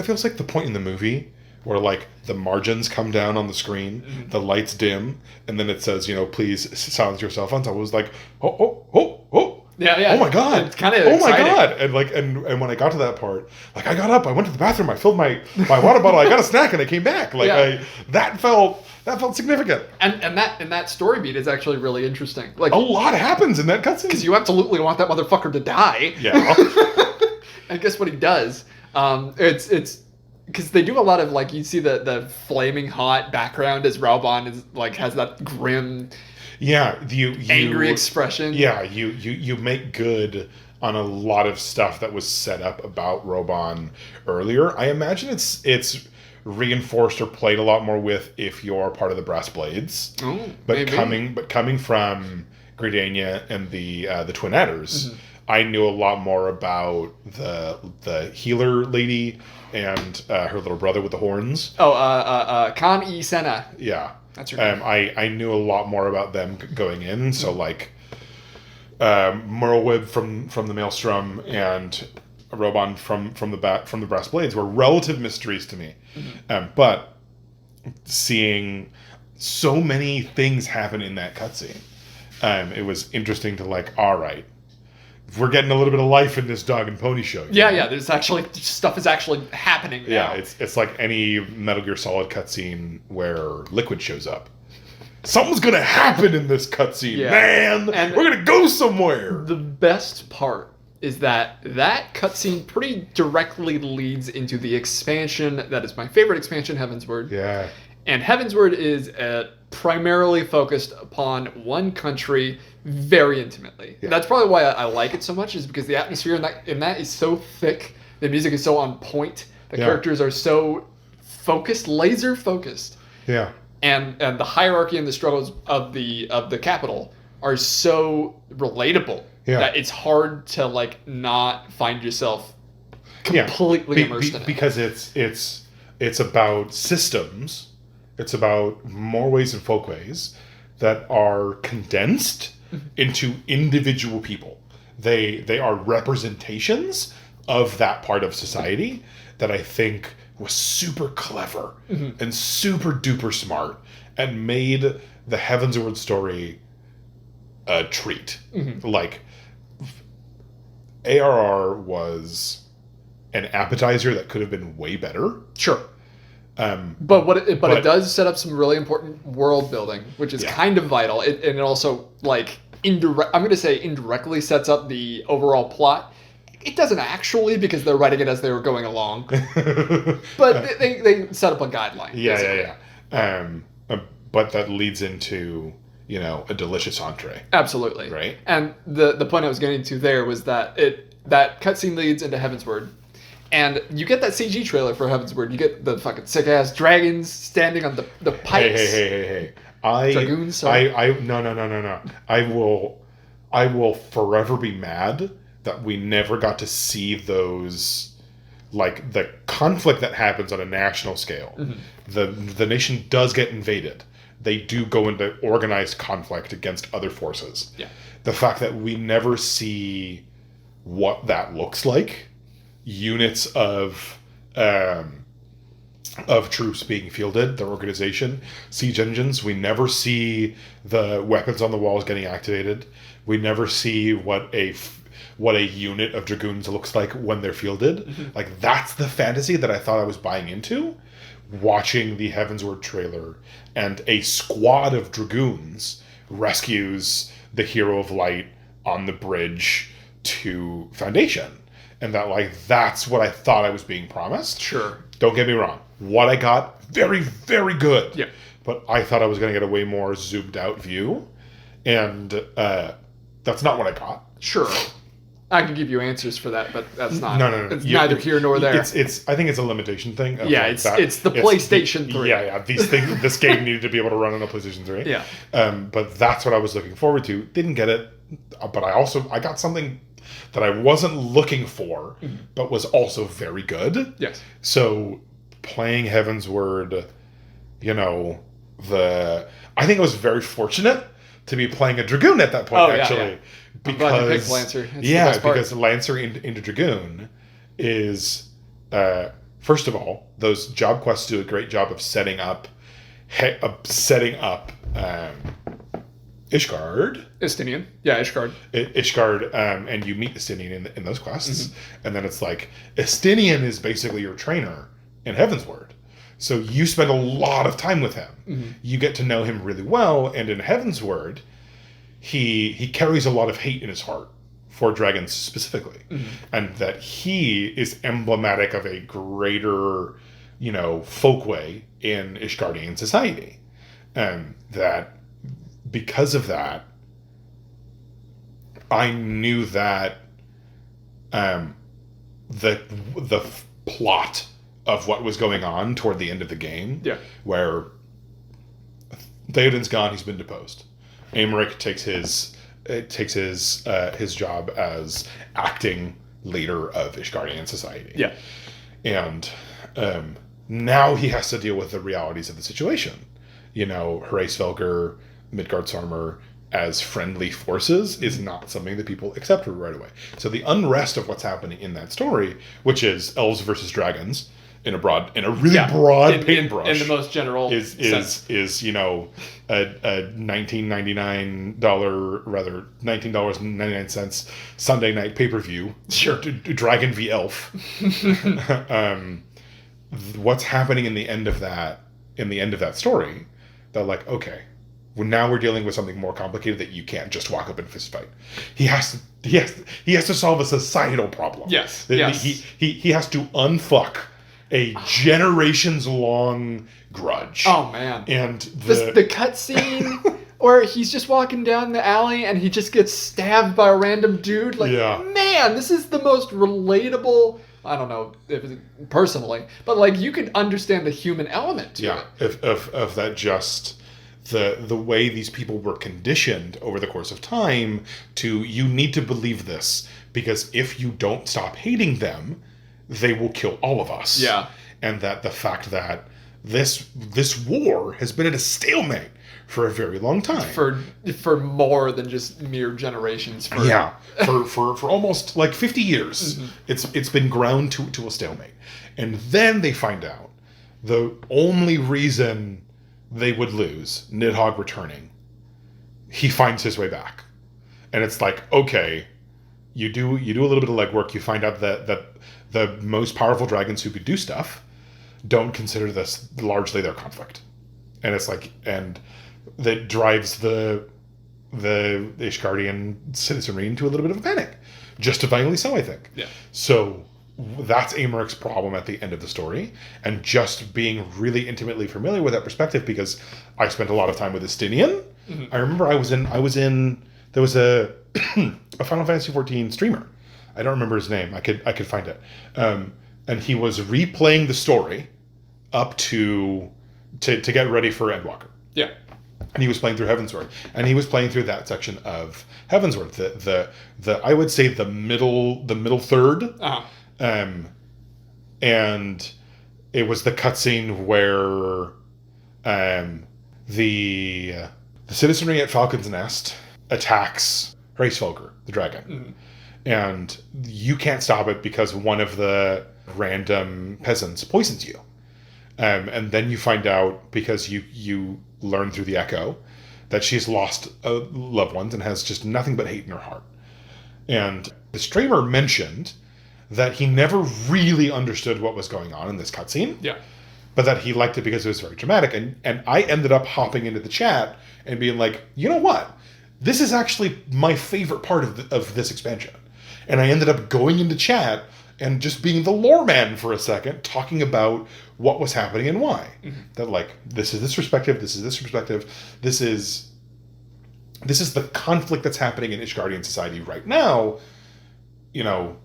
feels like the point in the movie where the margins come down on the screen, the lights dim, and then it says, please silence your cell phones. I was like, oh. Yeah. Oh my god. It's kind of oh exciting. my god. And when I got to that part, I got up, I went to the bathroom, I filled my water bottle, I got a snack, and I came back. That felt significant. And that story beat is actually really interesting. A lot happens in that cutscene. Because you absolutely want that motherfucker to die. Yeah. And guess what he does? It's because they do a lot of you see the flaming hot background as Raubon is has that grim, angry expression. Yeah, you make good on a lot of stuff that was set up about Raubon earlier. I imagine it's reinforced or played a lot more with if you're part of the Brass Blades. Oh, but maybe. coming from Gridania and the Twin Adders. Mm-hmm. I knew a lot more about the healer lady and her little brother with the horns. Oh, Khan E. Senna. Yeah. That's her name. I knew a lot more about them going in. So Merlwyb from the Maelstrom and Raubon from the Brass Blades were relative mysteries to me. Mm-hmm. But seeing so many things happen in that cutscene, it was interesting to all right, we're getting a little bit of life in this dog and pony show. Yeah. There's actually stuff is actually happening now. Yeah, it's like any Metal Gear Solid cutscene where Liquid shows up. Something's gonna happen in this cutscene, man. And we're gonna go somewhere. The best part is that cutscene pretty directly leads into the expansion that is my favorite expansion, Heavensward. Yeah. And Heavensward is primarily focused upon one country very intimately. Yeah. That's probably why I like it so much, is because the atmosphere in that is so thick. The music is so on point. The characters are so focused, laser focused. Yeah. And the hierarchy and the struggles of the capital are so relatable that it's hard to like not find yourself completely immersed in it. Because it's about systems. It's about more ways and folkways that are condensed into individual people. They are representations of that part of society that I think was super clever and super duper smart and made the Heavensward story a treat. Like, ARR was an appetizer that could have been way better. Sure. But it does set up some really important world building, which is kind of vital. And it also, like, I'm going to say indirectly sets up the overall plot. It doesn't actually, because they're writing it as they were going along. But they set up a guideline. Yeah. But that leads into, a delicious entree. Absolutely. Right? And the point I was getting to there was that that cutscene leads into Heavensward. And you get that CG trailer for Heavensward. You get the fucking sick-ass dragons standing on the pipes. Hey. Dragoons, sorry. No. I will forever be mad that we never got to see those, like, the conflict that happens on a national scale. The nation does get invaded. They do go into organized conflict against other forces. Yeah. The fact that we never see what that looks like, units of troops being fielded, their organization, siege engines. We never see the weapons on the walls getting activated. We never see what a unit of dragoons looks like when they're fielded. Like, that's the fantasy that I thought I was buying into, watching the Heavensward trailer, and a squad of dragoons rescues the hero of light on the bridge to Foundation. And that, like, that's what I thought I was being promised. Sure. Don't get me wrong. What I got, very, very good. Yeah. But I thought I was going to get a way more zoomed out view. And that's not what I got. Sure. I can give you answers for that, but that's not. No. It's neither here nor there. It's. I think it's a limitation thing. Yeah, it's the PlayStation 3. Yeah. This game needed to be able to run on a PlayStation 3. Yeah. But that's what I was looking forward to. Didn't get it, but I got something that I wasn't looking for, but was also very good. Yes. So playing Heavensward, I think I was very fortunate to be playing a Dragoon at that point, actually. Yeah. I'm glad you picked Lancer. It's because Lancer into Dragoon is, first of all, those job quests do a great job of setting up Ishgard. Estinian. Yeah, Ishgard. Ishgard, and you meet Estinian in those quests. And then it's like, Estinian is basically your trainer in Heavensward. So you spend a lot of time with him. You get to know him really well, and in Heavensward, he carries a lot of hate in his heart for dragons specifically. And that he is emblematic of a greater, folkway in Ishgardian society. And that because of that, I knew that the plot of what was going on toward the end of the game, where Theoden's gone, he's been deposed. Aymeric takes his job as acting leader of Ishgardian society. Yeah, and now he has to deal with the realities of the situation. Hraesvelgr, Midgardsormr as friendly forces is not something that people accept right away. So the unrest of what's happening in that story, which is elves versus dragons in a really broad paintbrush, in the most general is a $19.99 Sunday night pay-per-view. Sure. Dragon v Elf. What's happening in the end of that story, they're like, okay, now we're dealing with something more complicated that you can't just walk up and fist fight. He has to solve a societal problem. Yes. He has to unfuck a generations long grudge. Oh man. And the cutscene where he's just walking down the alley and he just gets stabbed by a random dude. Like, man, this is the most relatable. I don't know if it, personally, but like you can understand the human element to it. Of that just the way these people were conditioned over the course of time to, you need to believe this, because if you don't stop hating them, they will kill all of us. Yeah. And that the fact that this war has been at a stalemate for a very long time. For more than just mere generations. For almost like 50 years. Mm-hmm. It's been ground to a stalemate. And then they find out the only reason they would lose, Nidhogg returning, he finds his way back. And it's like, okay, you do a little bit of legwork, you find out that the most powerful dragons who could do stuff don't consider this largely their conflict. And it's like, and that drives the Ishgardian citizenry into a little bit of a panic. Justifiably so, I think. Yeah. So that's Amaric's problem at the end of the story. And just being really intimately familiar with that perspective, because I spent a lot of time with Estinian. Mm-hmm. I remember I was in there was a Final Fantasy XIV streamer. I don't remember his name. I could find it. And he was replaying the story up to get ready for Endwalker. Yeah. And he was playing through Heavensward, and he was playing through that section of Heavensward, the I would say the middle third, and it was the cutscene where the citizenry at Falcon's Nest attacks Hraesvelgr, the dragon, and you can't stop it because one of the random peasants poisons you. And then you find out, because you learn through the echo, that she's lost loved ones and has just nothing but hate in her heart. And the streamer mentioned that he never really understood what was going on in this cutscene. Yeah. But that he liked it because it was very dramatic. And I ended up hopping into the chat and being like, you know what? This is actually my favorite part of this expansion. And I ended up going into chat and just being the lore man for a second, talking about what was happening and why. Mm-hmm. That, like, this is this perspective, this is this perspective, this is the conflict that's happening in Ishgardian society right now,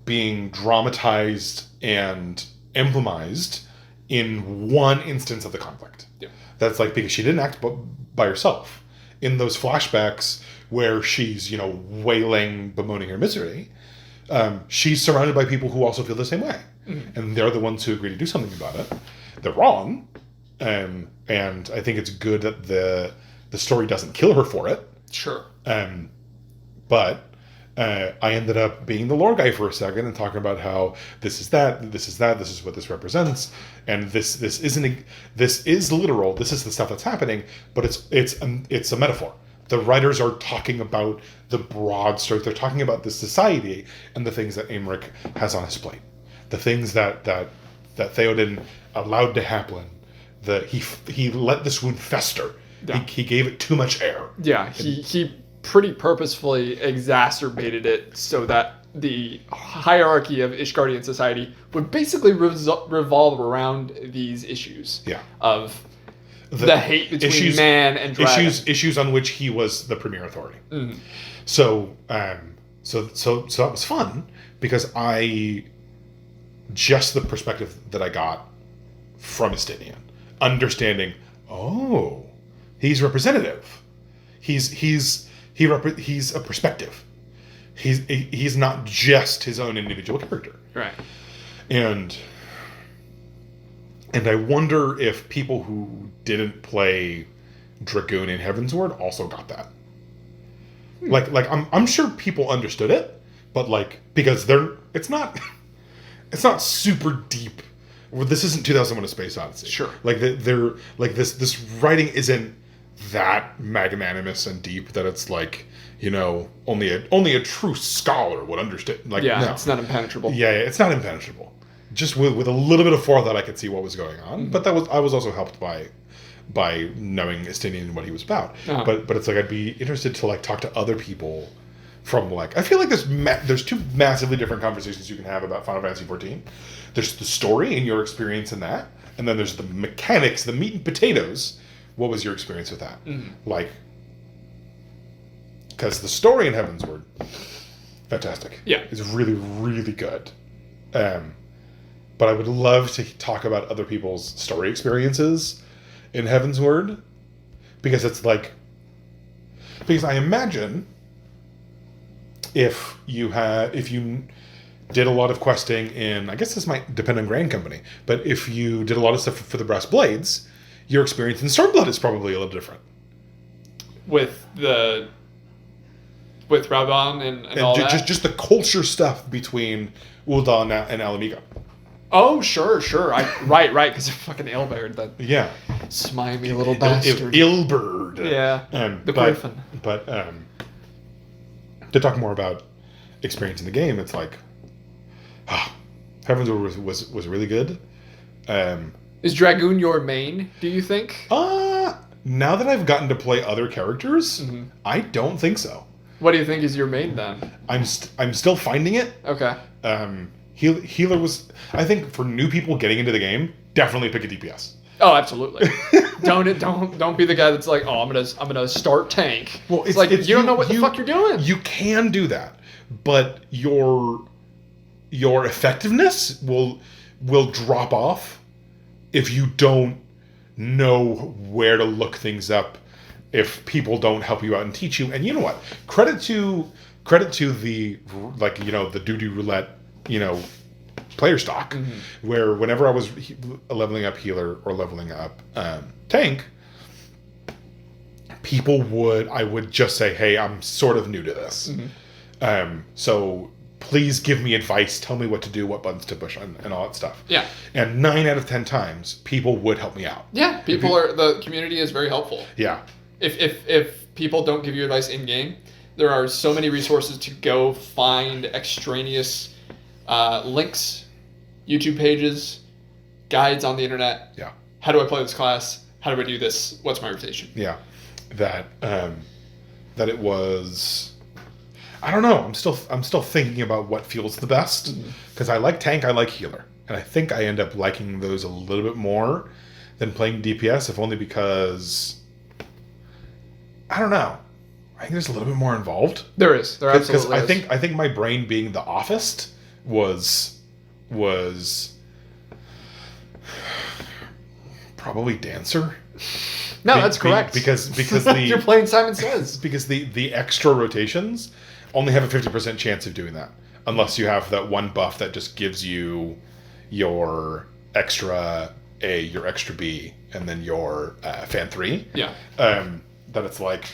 being dramatized and emblemized in one instance of the conflict. Yeah. That's like, because she didn't act by herself. In those flashbacks where she's, wailing, bemoaning her misery, she's surrounded by people who also feel the same way. Mm-hmm. And they're the ones who agree to do something about it. They're wrong. And I think it's good that the story doesn't kill her for it. Sure. But I ended up being the lore guy for a second and talking about how this is what this represents, and this is literal. This is the stuff that's happening, but it's a metaphor. The writers are talking about the broad strokes. They're talking about the society and the things that Amaric has on his plate, the things that Theoden allowed to happen. He let this wound fester. Yeah. He gave it too much air. Yeah, he pretty purposefully exacerbated it so that the hierarchy of Ishgardian society would basically revolve around these issues. Yeah. Of the hate between man and dragon. Issues on which he was the premier authority. Mm-hmm. So that was fun, because just the perspective that I got from Estinian, understanding, he's representative. He's a perspective. He's not just his own individual character. Right. And I wonder if people who didn't play Dragoon in Heavensward also got that. Like I'm sure people understood it, but because it's not super deep. This isn't 2001: A Space Odyssey. Sure. They're this writing isn't that magnanimous and deep that it's only a true scholar would understand. No. It's not impenetrable. Yeah, it's not impenetrable. Just with a little bit of forethought, I could see what was going on. Mm-hmm. But I was also helped by by knowing Estinian and what he was about. Uh-huh. But it's like I'd be interested to like talk to other people from like I feel like there's two massively different conversations you can have about Final Fantasy XIV. There's the story and your experience in that, and then there's the mechanics, the meat and potatoes. What was your experience with that? Like, because the story in Heavensward, fantastic. Yeah, it's really really good. But I would love to talk about other people's story experiences in Heavensward, because it's like, because I imagine if you did a lot of questing in, I guess this might depend on Grand Company, but if you did a lot of stuff for the Brass Blades, your experience in Stormblood is probably a little different. With Raban and all that? Just the culture stuff between Ul'dah and Alamigo. Oh, sure. Right, because they're fucking Aelberd, that slimy little bastard. Ilberd. Yeah, the Griffin. But to talk more about experience in the game, it's like, Heavensward was really good. Is Dragoon your main, do you think? Now that I've gotten to play other characters, I don't think so. What do you think is your main then? I'm still finding it. Okay. Healer was, I think, for new people getting into the game, definitely pick a DPS. Oh, absolutely. Don't be the guy that's like, oh, I'm gonna start tank. Well, it's like you don't know what the fuck you're doing. You can do that, but your effectiveness will drop off if you don't know where to look things up, if people don't help you out and teach you. And you know what? Credit to the, like, the duty roulette, player stock, where whenever I was leveling up healer or leveling up tank, I would just say, hey, I'm sort of new to this. So please give me advice, tell me what to do, what buttons to push, and all that stuff. Yeah. And 9 out of 10 times, people would help me out. Yeah, the community is very helpful. Yeah. If people don't give you advice in game, there are so many resources to go find extraneous links, YouTube pages, guides on the internet. Yeah. How do I play this class? How do I do this? What's my rotation? Yeah. That it was, I don't know. I'm still thinking about what feels the best, because I like tank, I like healer, and I think I end up liking those a little bit more than playing DPS, if only because, I don't know, I think there's a little bit more involved. There absolutely is. I think my brain being the office was probably dancer. No, that's correct. Because you're playing Simon Says. Because the extra rotations only have a 50% chance of doing that, unless you have that one buff that just gives you your extra A, your extra B, and then your fan 3. Yeah. That it's like,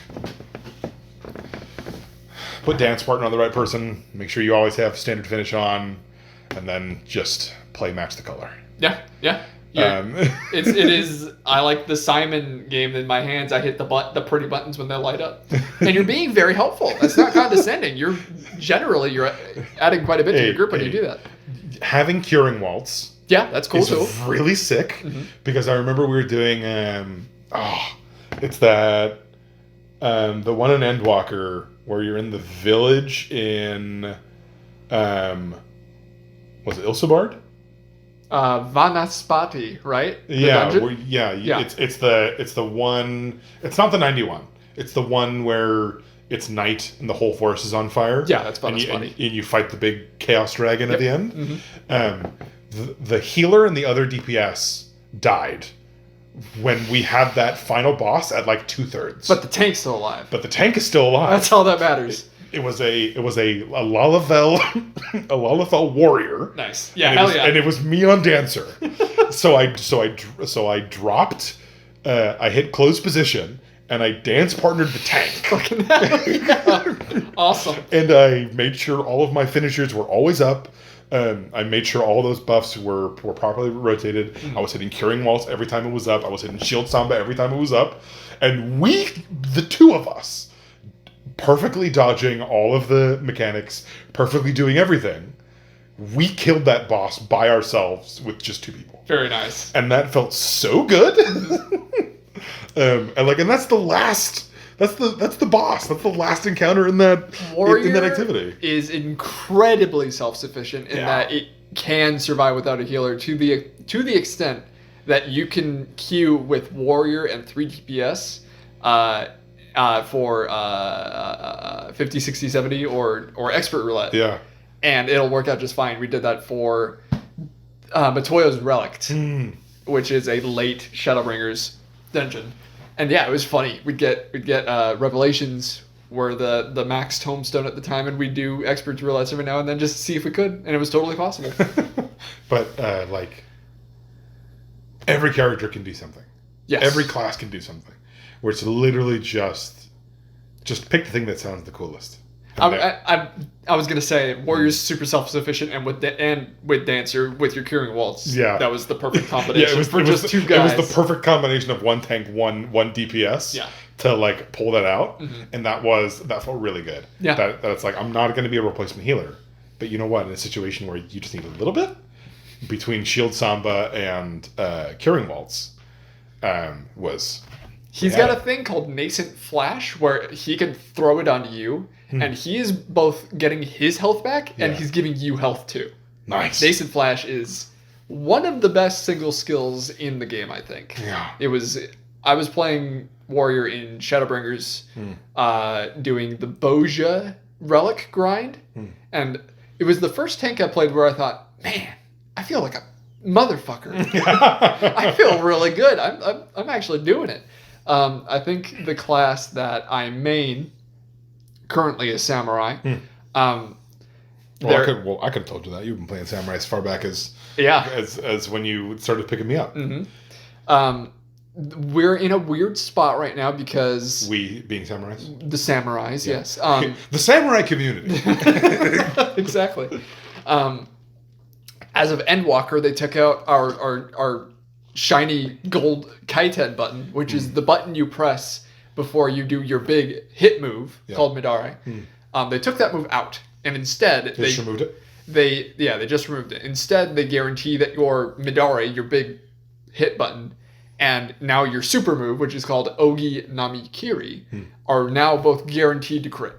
put dance partner on the right person, make sure you always have standard finish on, and then just play match the color. Yeah. It is. I like the Simon game in my hands. I hit the pretty buttons when they light up, and you're being very helpful. That's not condescending. You're adding quite a bit to your group when you do that. Having curing waltz. Yeah, that's cool too. Really sick, because I remember we were doing. It's that the one in Endwalker where you're in the village in. Was it Ilsabard? Vanaspati, right? Yeah. It's the one. It's not the 91. It's the one where it's night and the whole forest is on fire. Yeah, that's Vanaspati. And you fight the big chaos dragon at the end. The healer and the other DPS died when we had that final boss at like 2/3. But the tank's still alive. That's all that matters. It was a Lalafell warrior. Nice. Yeah, hell yeah. And it was me on dancer. so I dropped. I hit close position and I dance partnered the tank. Fucking hell yeah. Awesome. And I made sure all of my finishers were always up. I made sure all those buffs were properly rotated. I was hitting Curing Waltz every time it was up. I was hitting Shield Samba every time it was up. And the two of us, perfectly dodging all of the mechanics, perfectly doing everything, we killed that boss by ourselves with just 2 people. Very nice. And that felt so good. And that's the last. That's the boss. That's the last encounter in that activity. Is incredibly self-sufficient in that it can survive without a healer to the extent that you can queue with Warrior and 3 DPS for 50, 60, 70 or Expert Roulette. Yeah. And it'll work out just fine. We did that for Matoyo's Relict, which is a late Shadowbringers dungeon. And yeah, it was funny. We'd get Revelations were the max tombstone at the time, and we'd do Expert Roulettes every now and then just to see if we could, and it was totally possible. But every character can do something. Yes. Every class can do something. Where it's literally just pick the thing that sounds the coolest. I was gonna say Warrior's super self-sufficient, and with Dancer with your curing waltz. Yeah, that was the perfect combination. It was two guys. It was the perfect combination of one tank, one DPS. Yeah. To pull that out, and that felt really good. Yeah. That it's I'm not going to be a replacement healer, but you know what? In a situation where you just need a little bit between Shield Samba and Curing Waltz, He's got a thing called Nascent Flash where he can throw it onto you, and he is both getting his health back and he's giving you health too. Nice. Nascent Flash is one of the best single skills in the game, I think. Yeah. I was playing Warrior in Shadowbringers, doing the Boja Relic grind, and it was the first tank I played where I thought, man, I feel like a motherfucker. I feel really good. I'm actually doing it. I think the class that I main currently is Samurai. I could have told you that. You've been playing Samurai as far back as when you started picking me up. We're in a weird spot right now because we being samurais. The samurais, yes. The samurai community. Exactly. As of Endwalker, they took out our shiny gold Kaiten button, which is the button you press before you do your big hit move called Midare. They took that move out, and instead they just removed it. They just removed it. Instead, they guarantee that your Midare, your big hit button, and now your super move, which is called Ogi Nami Kiri, are now both guaranteed to crit.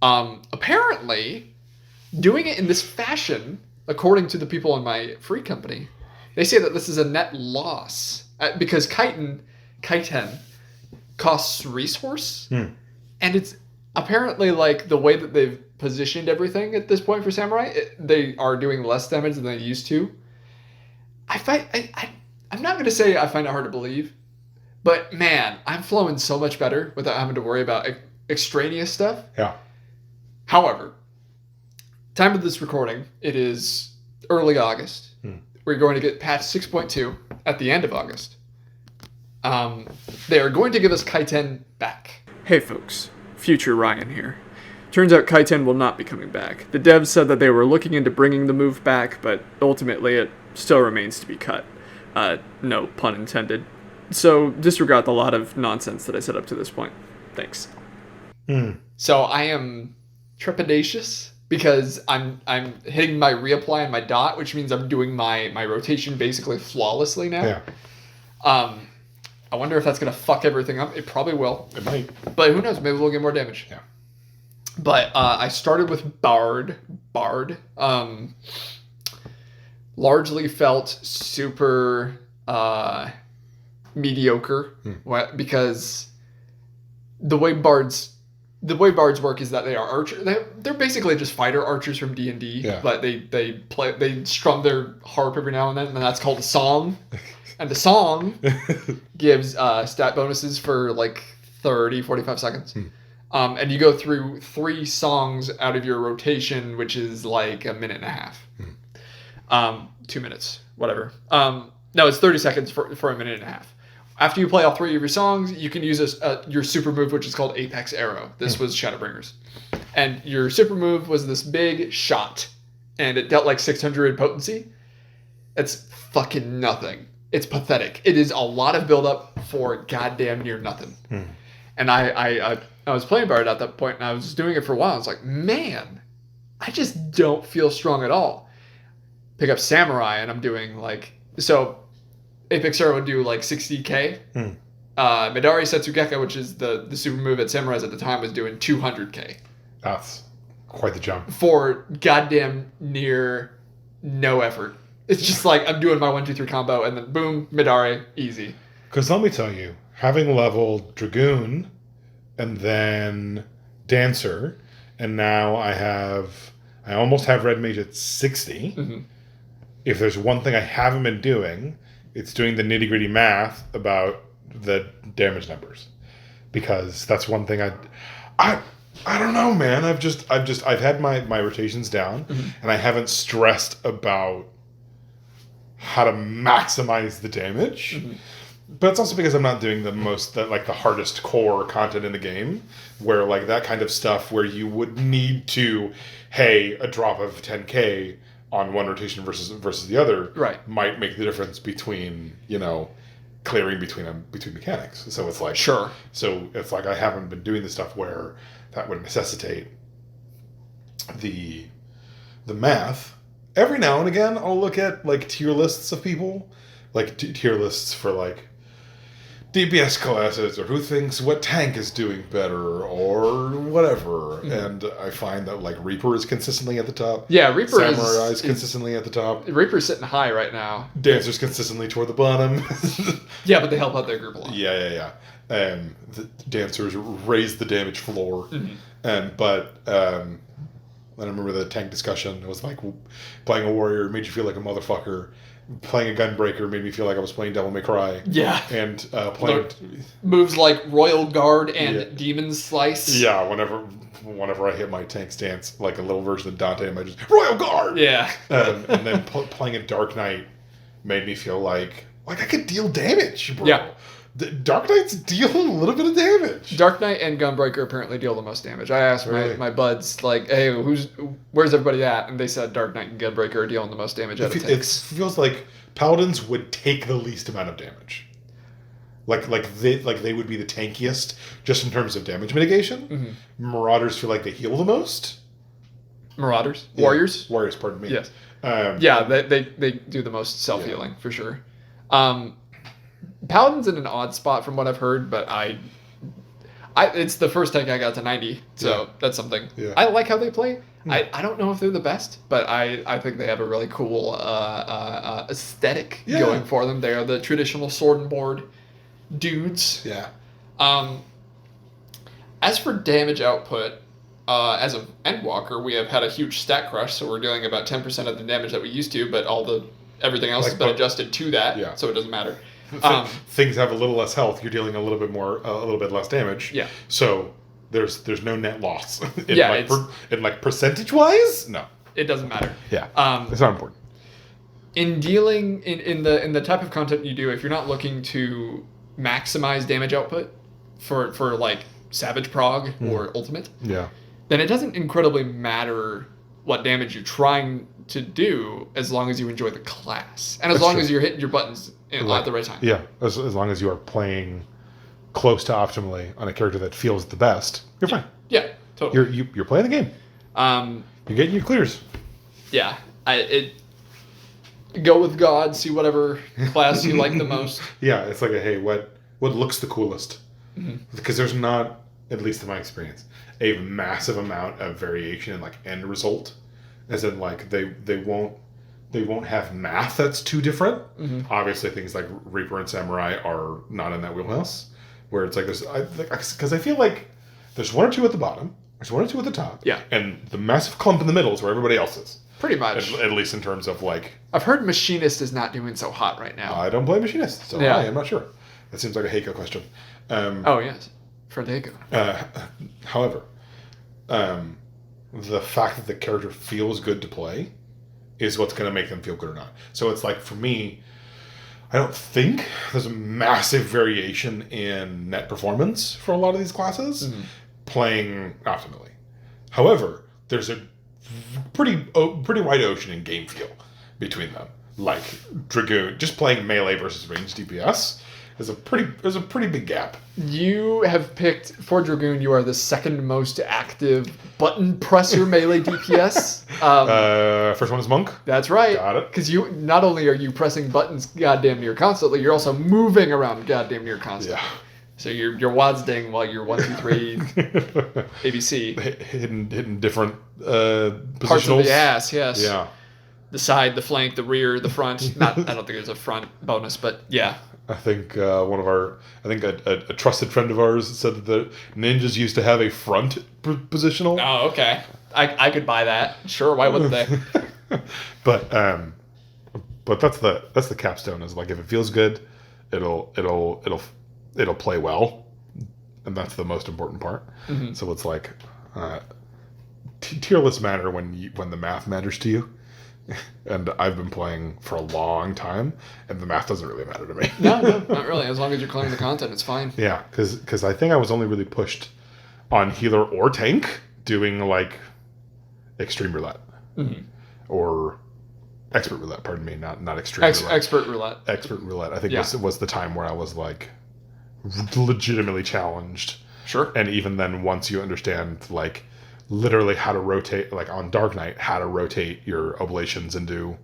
Apparently, doing it in this fashion, according to the people in my free company, they say that this is a net loss because Kaiten costs resource, and it's apparently the way that they've positioned everything at this point for Samurai, they are doing less damage than they used to. I'm not going to say I find it hard to believe, but man, I'm flowing so much better without having to worry about extraneous stuff. Yeah. However, time of this recording, it is early August. We're going to get patch 6.2 at the end of August. They are going to give us Kaiten back. Hey folks, future Ryan here. Turns out Kaiten will not be coming back. The devs said that they were looking into bringing the move back, but ultimately it still remains to be cut. No pun intended. So disregard the lot of nonsense that I said up to this point. Thanks. So I am trepidatious because I'm hitting my reapply and my dot, which means I'm doing my rotation basically flawlessly now. Yeah. I wonder if that's gonna fuck everything up. It probably will. It might. But who knows? Maybe we'll get more damage. Yeah. But I started with Bard. Largely felt super mediocre because the way bards work is that they are archers. They're basically just fighter archers from D&D, but they strum their harp every now and then, and that's called a song. And the song gives stat bonuses for 30, 45 seconds. And you go through 3 songs out of your rotation, which is a minute and a half. 2 minutes, whatever. No, it's 30 seconds for a minute and a half. After you play all 3 of your songs, you can use your super move, which is called Apex Arrow. This was Shadowbringers. And your super move was this big shot, and it dealt 600 potency. It's fucking nothing. It's pathetic. It is a lot of buildup for goddamn near nothing. And I was playing Bard at that point, and I was doing it for a while. I was like, man, I just don't feel strong at all. Pick up Samurai, and I'm doing so Apex Arrow would do 60k Midari Setsugeka, which is the super move at Samurais at the time, was doing 200k. That's quite the jump. For goddamn near no effort. It's just like, I'm doing my 1-2-3 combo, and then boom, Midari, easy. Because let me tell you, having leveled Dragoon, and then Dancer, and now I almost have Red Mage at 60. Mm-hmm. If there's one thing I haven't been doing, it's doing the nitty-gritty math about the damage numbers. Because that's one thing I don't know, man. I've had my rotations down, mm-hmm. and I haven't stressed about how to maximize the damage. Mm-hmm. But it's also because I'm not doing the hardest core content in the game, where like that kind of stuff where you would need to, a drop of 10k on one rotation versus the other, right, might make the difference between, clearing between mechanics. So it's like, sure. So it's like I haven't been doing the stuff where that would necessitate the math. Every now and again, I'll look at like tier lists of people, like tier lists for like DPS classes, or who thinks what tank is doing better, or whatever. Mm-hmm. And I find that like Reaper is consistently at the top. Yeah, Reaper is consistently at the top. Reaper's sitting high right now. Dancer's consistently toward the bottom. Yeah, but they help out their group a lot. Yeah. The Dancers raise the damage floor. Mm-hmm. But I remember the tank discussion. It was like playing a warrior made you feel like a motherfucker. Playing a gunbreaker made me feel like I was playing Devil May Cry. Yeah. And playing moves like Royal Guard and Demon Slice. Yeah, whenever I hit my tank stance, like a little version of Dante, I might just Royal Guard. Yeah. And then playing a Dark Knight made me feel like I could deal damage, bro. Yeah. The Dark Knights deal a little bit of damage. Dark Knight and Gunbreaker apparently deal the most damage. I asked my buds, like, hey, where's everybody at? And they said Dark Knight and Gunbreaker are dealing the most damage out of tanks. It feels like Paladins would take the least amount of damage. Like they would be the tankiest just in terms of damage mitigation. Mm-hmm. Marauders feel like they heal the most. Marauders? Yeah. Warriors, pardon me. Yes. Yeah, they do the most self-healing, for sure. Paladin's in an odd spot from what I've heard, but it's the first tank I got to 90, so that's something. Yeah. I like how they play. I don't know if they're the best, but I think they have a really cool aesthetic going for them. They are the traditional sword and board dudes. Yeah. As for damage output, as of Endwalker, we have had a huge stat crush, so we're doing about 10% of the damage that we used to, but everything else has been adjusted to that, so it doesn't matter. Things have a little less health. You're dealing a little bit less damage. Yeah. So there's no net loss. Percentage wise, no, it doesn't matter. Yeah. It's not important. In dealing in the type of content you do, if you're not looking to maximize damage output for like Savage Prog or Ultimate, then it doesn't incredibly matter what damage you're trying to do as long as you enjoy the class and as long as you're hitting your buttons at the right time. Yeah, as long as you are playing close to optimally on a character that feels the best, you're fine. Yeah, totally. You're playing the game. You're getting your clears. Yeah, go with God, see whatever class you like the most. Yeah, it's like what looks the coolest? Mm-hmm. Because there's not, at least in my experience, a massive amount of variation in like end result, as in like they won't have math that's too different. Mm-hmm. Obviously, things like Reaper and Samurai are not in that wheelhouse, where it's like because I feel like there's one or two at the bottom, there's one or two at the top, and the massive clump in the middle is where everybody else is. Pretty much. At least in terms of like... I've heard Machinist is not doing so hot right now. I don't play Machinist, so I'm not sure. That seems like a Heiko question. Yes. For Heiko. However, the fact that the character feels good to play is what's going to make them feel good or not. So it's like, for me, I don't think there's a massive variation in net performance for a lot of these classes playing optimally. However, there's a pretty wide ocean in game feel between them. Like Dragoon, just playing melee versus ranged DPS is a pretty big gap. You have picked for Dragoon. You are the second most active button presser melee DPS. First one is Monk. That's right. Got it. Because you not only are you pressing buttons goddamn near constantly, you're also moving around goddamn near constantly. So you're Wadsding while you're 1, 2, 3 ABC. Hidden different Parts of positionals. the ass, yes. Yeah. The side, the flank, the rear, the front. I don't think there's a front bonus, but yeah. I think a trusted friend of ours said that the ninjas used to have a front positional. Oh, okay. I could buy that. Sure, why wouldn't they? But that's the capstone. Is like if it feels good, it'll play well, and that's the most important part. Mm-hmm. So it's like tier lists matter when the math matters to you. And I've been playing for a long time, and the math doesn't really matter to me. No, not really. As long as you're clearing the content, it's fine. Yeah, because I think I was only really pushed on healer or tank doing like extreme roulette or expert roulette. Pardon me, not extreme roulette. Expert roulette. Expert roulette. I think was the time where I was like legitimately challenged. Sure. And even then, once you understand like literally how to rotate, like on Dark Knight, how to rotate your oblations into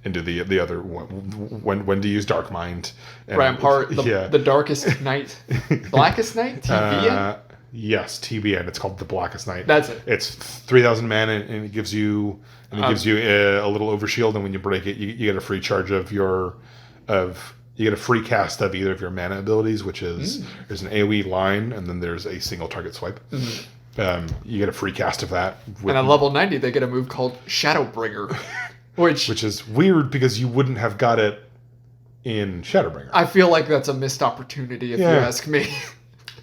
the other when to use Dark Mind. And, Rampart, the darkest night, blackest night, TBN. Yes, TBN. It's called the Blackest Night. That's it. It's 3,000 mana, and it gives you a little overshield, and when you break it, you get a free charge you get a free cast of either of your mana abilities, which is there's an AoE line, and then there's a single target swipe. You get a free cast of that. And at level 90, they get a move called Shadowbringer, which is weird because you wouldn't have got it in Shadowbringer. I feel like that's a missed opportunity, if you ask me.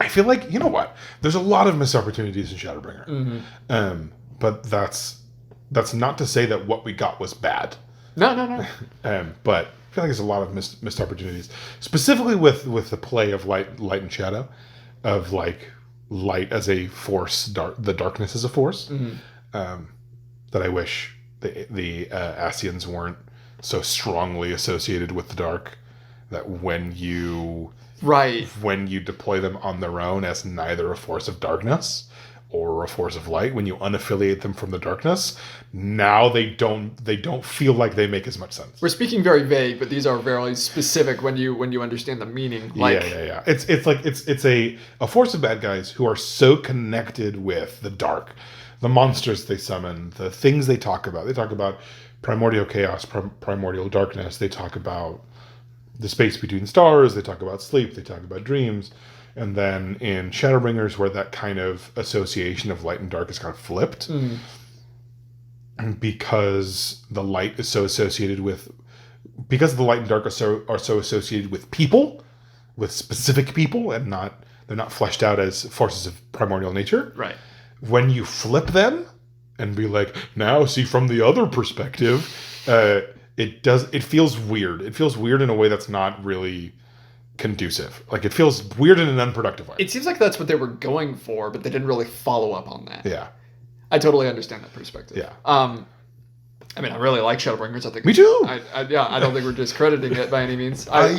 I feel like, you know what? There's a lot of missed opportunities in Shadowbringer. But that's not to say that what we got was bad. No. But I feel like there's a lot of missed opportunities, specifically with the play of light and shadow, of like light as a force, the darkness as a force. That I wish the Ascians weren't so strongly associated with the dark. That when you deploy them on their own as neither a force of darkness or a force of light, when you unaffiliate them from the darkness, now they don't feel like they make as much sense. We're speaking very vague, but these are very specific when you understand the meaning. Like, yeah. It's a force of bad guys who are so connected with the dark, the monsters they summon, the things they talk about. They talk about primordial chaos, primordial darkness. They talk about the space between stars. They talk about sleep. They talk about dreams. And then in Shadowbringers, where that kind of association of light and dark is kind of flipped, because the light is so associated with, because the light and dark are so associated with people, with specific people, and they're not fleshed out as forces of primordial nature. Right. When you flip them and be like, now see from the other perspective, it feels weird. It feels weird in a way that's not really conducive. Like, it feels weird in an unproductive way. It seems like that's what they were going for, but they didn't really follow up on that. Yeah. I totally understand that perspective. Yeah. I mean, I really like Shadowbringers. I think me too. I don't think we're discrediting it by any means. I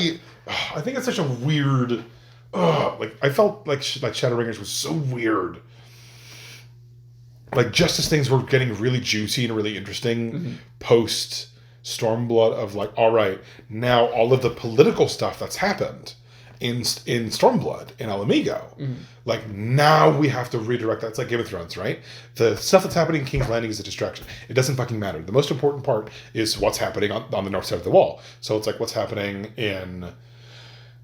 think it's such a weird. Like, I felt like Shadowbringers was so weird. Like, just as things were getting really juicy and really interesting post Stormblood, of like, all right, now all of the political stuff that's happened in Stormblood, in Alamigo, like, now we have to redirect that. It's like Game of Thrones, right? The stuff that's happening in King's Landing is a distraction. It doesn't fucking matter. The most important part is what's happening on the north side of the wall. So it's like what's happening in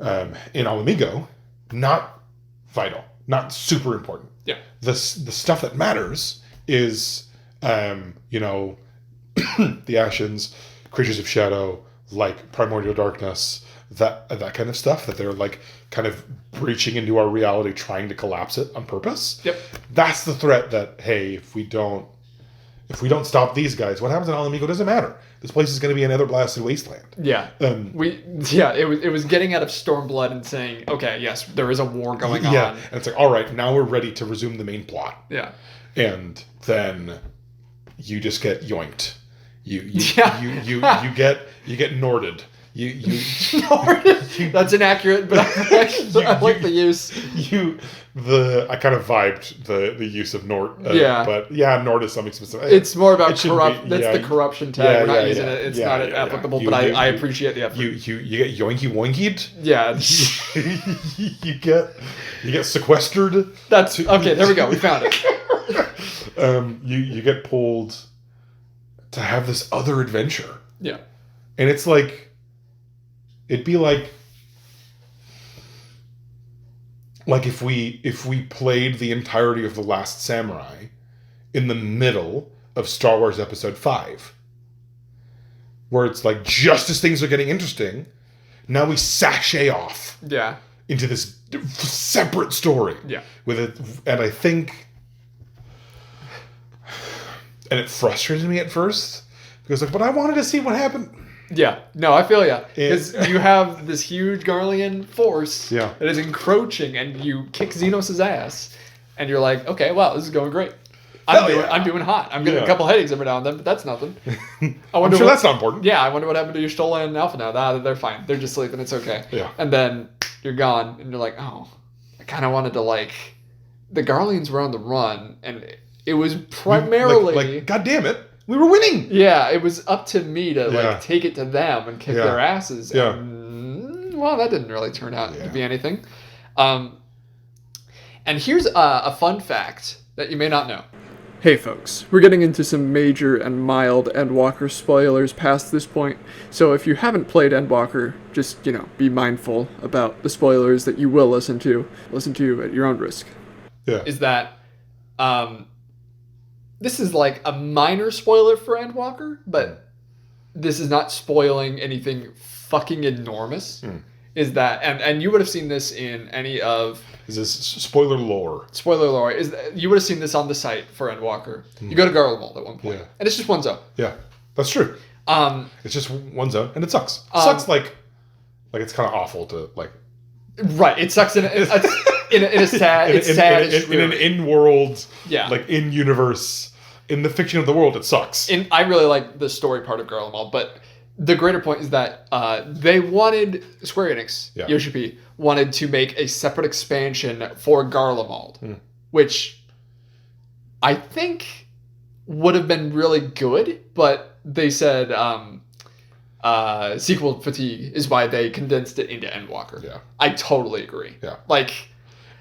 Alamigo, not vital, not super important. Yeah. The stuff that matters is, the Ascians, creatures of shadow, like primordial darkness, that kind of stuff, that they're like kind of breaching into our reality, trying to collapse it on purpose. Yep. That's the threat that, hey, if we don't stop these guys, what happens in Alamigo doesn't matter. This place is going to be another blasted wasteland. Yeah. It was getting out of Stormblood and saying, okay, yes, there is a war going on. Yeah. And it's like, all right, now we're ready to resume the main plot. Yeah. And then you just get yoinked. You get Norded. That's inaccurate, but I like the use. I kind of vibed the use of Nort. Yeah. But yeah, Nort is something specific. It's more about corrupt. That's the corruption tag. We're not using it. It's not applicable, but I appreciate the effort. You get yoinky woinkied. Yeah. you get sequestered. That's okay. There we go. We found it. You get pulled to have this other adventure. Yeah. And it's like, it'd be like if we played the entirety of The Last Samurai in the middle of Star Wars Episode 5, where it's like, just as things are getting interesting, now we sashay off into this separate story with it. And I think, and it frustrated me at first because but I wanted to see what happened. Yeah, no, I feel ya. Because you have this huge Garlean force that is encroaching, and you kick Xenos' ass, and you're like, okay, wow, this is going great. I'm doing hot. I'm getting a couple headaches every now and then, but that's nothing. I'm sure that's not important. Yeah, I wonder what happened to your Stola and Alpha now. They're fine. They're just sleeping. It's okay. Yeah. And then you're gone, and you're like, oh, I kind of wanted to, the Garleans were on the run, and it was primarily... God damn it. We were winning. Yeah, it was up to me to take it to them and kick their asses. Yeah. And, well, that didn't really turn out to be anything. And here's a fun fact that you may not know. Hey folks, we're getting into some major and mild Endwalker spoilers past this point, so if you haven't played Endwalker, just, be mindful about the spoilers that you will listen to at your own risk. Yeah. Is that, this is a minor spoiler for Endwalker, but this is not spoiling anything fucking enormous. Is that, and you would have seen this in any of... Is this spoiler lore? Spoiler lore. You would have seen this on the site for Endwalker. You go to Garlemald at one point, and it's just one zone. Yeah, that's true. It's just one zone, and it sucks. It sucks it's kind of awful to Right, it sucks in a sad... in an in-world, yeah, in-universe... In the fiction of the world, it sucks. I really like the story part of Garlemald, but the greater point is that they wanted, Square Enix, Yoshi wanted to make a separate expansion for Garlemald, which I think would have been really good, but they said sequel fatigue is why they condensed it into Endwalker. Yeah. I totally agree. Yeah.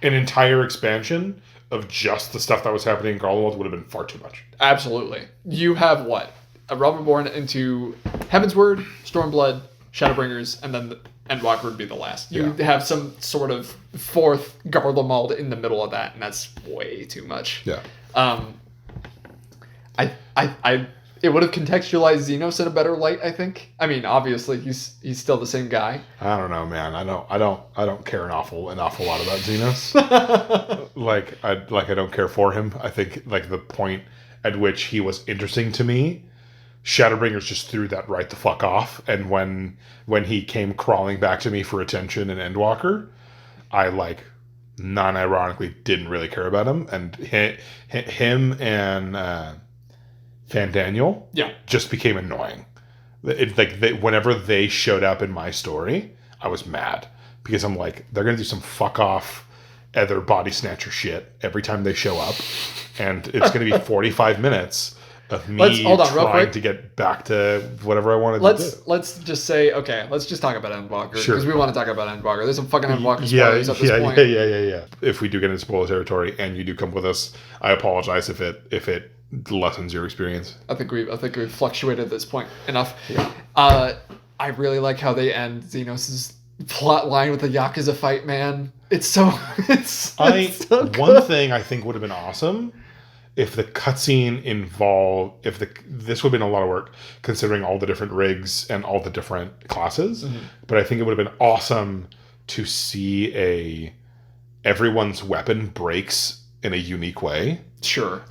An entire expansion of just the stuff that was happening in Garlemald would have been far too much. Absolutely. You have what? A Realm Reborn into Heavensward, Stormblood, Shadowbringers, and then Endwalker would be the last. You have some sort of fourth Garlemald in the middle of that, and that's way too much. Yeah. It would have contextualized Xenos in a better light, I think. I mean, obviously he's still the same guy. I don't know, man. I don't care an awful lot about Xenos. I don't care for him. I think the point at which he was interesting to me, Shadowbringers just threw that right the fuck off. And when he came crawling back to me for attention in Endwalker, I non-ironically didn't really care about him. And him and Fandaniel just became annoying. Whenever they showed up in my story, I was mad because I'm they're gonna do some fuck off other body snatcher shit every time they show up, and it's gonna be 45 minutes of me trying to get back to whatever I wanted to do. Let's just say, okay, let's just talk about Endwalker because we want to talk about Endwalker. There's some fucking Endwalker spoilers at this point. Yeah. If we do get into spoiler territory and you do come with us, I apologize if it lessens your experience. I think we've fluctuated at this point enough. Yeah. I really like how they end Xenos' plot line with the Yakuza fight, man. It's so good. One thing I think would have been awesome if the cutscene involved, this would have been a lot of work considering all the different rigs and all the different classes. Mm-hmm. But I think it would have been awesome to see everyone's weapon breaks in a unique way. Sure.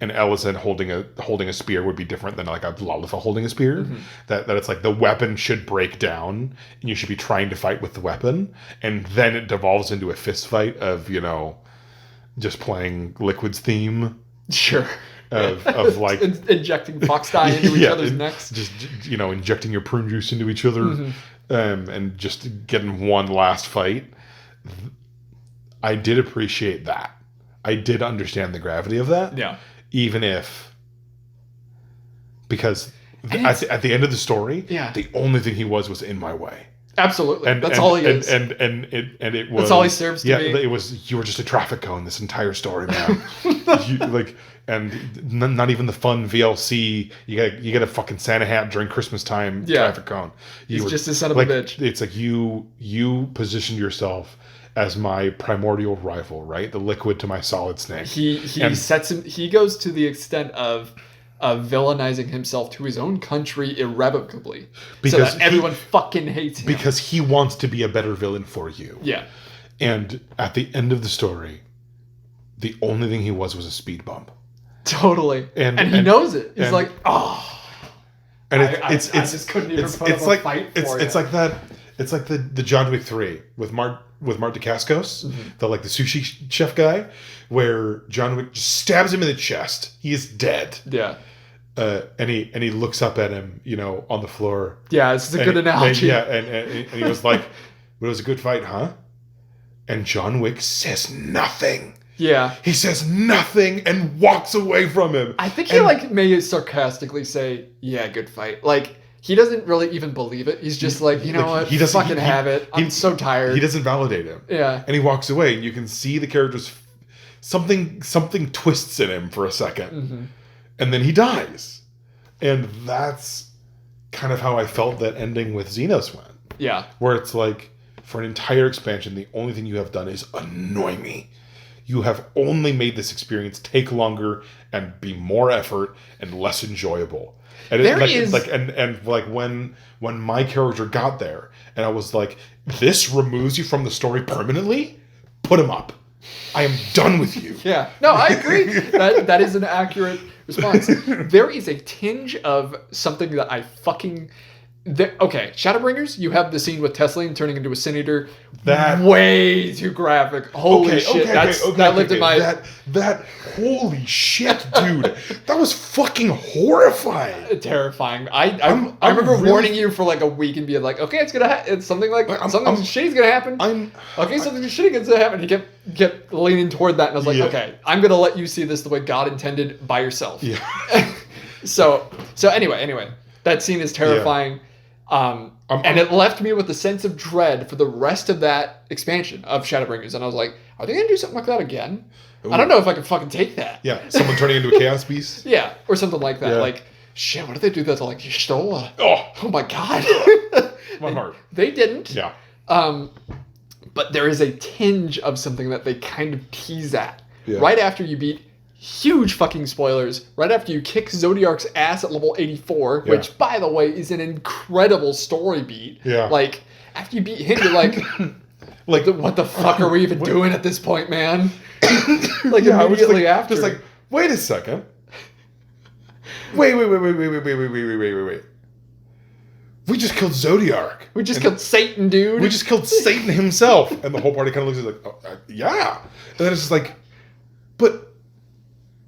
An Ellison holding a spear would be different than a Lalifa holding a spear. Mm-hmm. That it's the weapon should break down and you should be trying to fight with the weapon, and then it devolves into a fist fight of just playing Liquid's theme. Sure. Of injecting fox dye into each other's necks. Just injecting your prune juice into each other. Mm-hmm. and just getting one last fight. I did appreciate that. I did understand the gravity of that. Yeah. Even if, because at the end of the story, the only thing he was in my way. Absolutely. That's all he is. And it was. That's all he serves to be. It was. You were just a traffic cone this entire story, man. And not even the fun VLC. You get a fucking Santa hat during Christmas time. Traffic cone. He's just a son of a bitch. It's like you positioned yourself as my primordial rival, right? The liquid to my solid snake. He goes to the extent of villainizing himself to his own country irrevocably, because so that everyone fucking hates him. Because he wants to be a better villain for you. Yeah. And at the end of the story, the only thing he was a speed bump. Totally. And he knows it. He's like, oh. And I just couldn't even put up a fight for It's like that. It's like the John Wick 3 with Mart Dacascos, the sushi chef guy, where John Wick just stabs him in the chest. He is dead. Yeah. And he looks up at him, on the floor. Yeah, this is a good analogy. And he was like, "But it was a good fight, huh?" And John Wick says nothing. Yeah. He says nothing and walks away from him. I think he may sarcastically say, "Yeah, good fight." Like, he doesn't really even believe it. He's just like, what? He doesn't fucking have it. I'm so tired. He doesn't validate him. Yeah. And he walks away, and you can see the character's something twists in him for a second. Mm-hmm. And then he dies. And that's kind of how I felt that ending with Xenos went. Yeah. Where it's like, for an entire expansion, the only thing you have done is annoy me. You have only made this experience take longer and be more effort and less enjoyable. And when my character got there, and I was like, this removes you from the story permanently? Put him up. I am done with you. Yeah. No, I agree. That is an accurate response. There is a tinge of something that I fucking... Okay, Shadowbringers, you have the scene with Tesla turning into a Sin Eater. That way too graphic. Holy shit. That lived in my... That holy shit, dude. That was fucking horrifying. Terrifying. I remember warning you for like a week and being like, okay, it's something like something shitty's gonna happen. Something shitty's gonna happen. He kept leaning toward that, and I was like, okay, I'm gonna let you see this the way God intended by yourself. Yeah. So anyway, that scene is terrifying. Yeah. And it left me with a sense of dread for the rest of that expansion of Shadowbringers. And I was like, are they going to do something like that again? Ooh. I don't know if I can fucking take that. Yeah, someone turning into a chaos beast? Yeah, or something like that. Yeah. Like, shit, what did they do that to, like, Y'shtola? Oh my god. My heart. They didn't. Yeah. But there is a tinge of something that they kind of tease at. Yeah. Right after you beat... Huge fucking spoilers. Right after you kick Zodiark's ass at level 84, which, by the way, is an incredible story beat. Yeah. Like, after you beat him, you're like, what the fuck are we even doing at this point, man? Like, immediately after. Just like, wait a second. Wait. We just killed Zodiark. We just killed Satan, dude. We just killed Satan himself. And the whole party kind of looks at it like, yeah. And then it's just like, but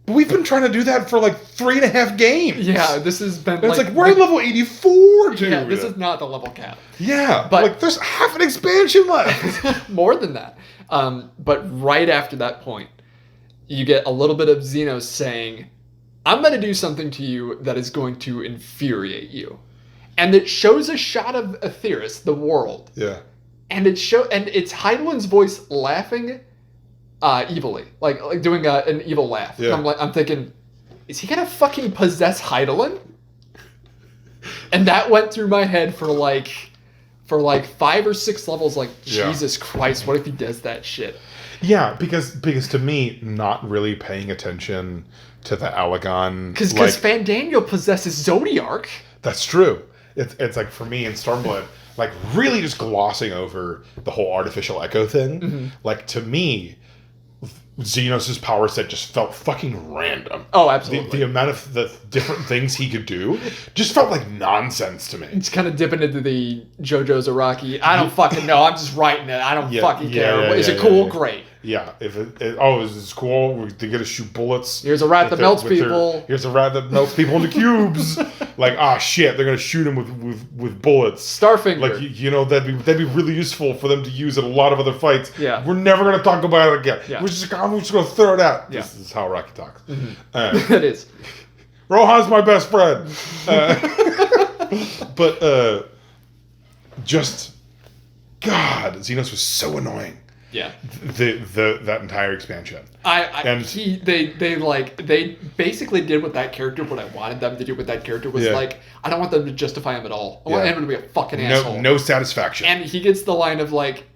we've been trying to do that for like 3.5 games. Yeah, this has been. It's like we're at level 84, dude. Yeah, this is not the level cap. Yeah, but like there's half an expansion left. More than that. But right after that point, you get a little bit of Xenos saying, "I'm going to do something to you that is going to infuriate you," and it shows a shot of Aetheris, the world. Yeah. And it's Heidelin's voice laughing. Evilly, like doing an evil laugh. Yeah. I'm thinking, is he gonna fucking possess Heidelin? And that went through my head for like 5 or 6 levels. Like, Jesus Christ, what if he does that shit? Yeah, because to me, not really paying attention to the Allegon, because Fandaniel possesses Zodiark. That's true. It's like, for me in Stormblood, like really just glossing over the whole artificial echo thing. Mm-hmm. Like, to me, Xenos' power set just felt fucking random. Oh, absolutely. The amount of the different things he could do just felt like nonsense to me. It's kind of dipping into the JoJo's Araki. I don't fucking know. I'm just writing it. I don't fucking care. Is it cool? Great. Yeah, if it's cool. They get to shoot bullets. Here's a rat that melts people. Here's a rat that melts people into cubes. Like, shit, they're gonna shoot him with bullets. Starfinger. Like, that'd be really useful for them to use in a lot of other fights. Yeah. We're never gonna talk about it again. Yeah. We're just gonna throw it out. Yeah. This is how Rocky talks. Mm-hmm. It is. Rohan's my best friend. But just God, Xenos was so annoying. Yeah. That entire expansion. They basically did with that character what I wanted them to do with that character was like, I don't want them to justify him at all. I want him to be a fucking asshole. No satisfaction. And he gets the line of like,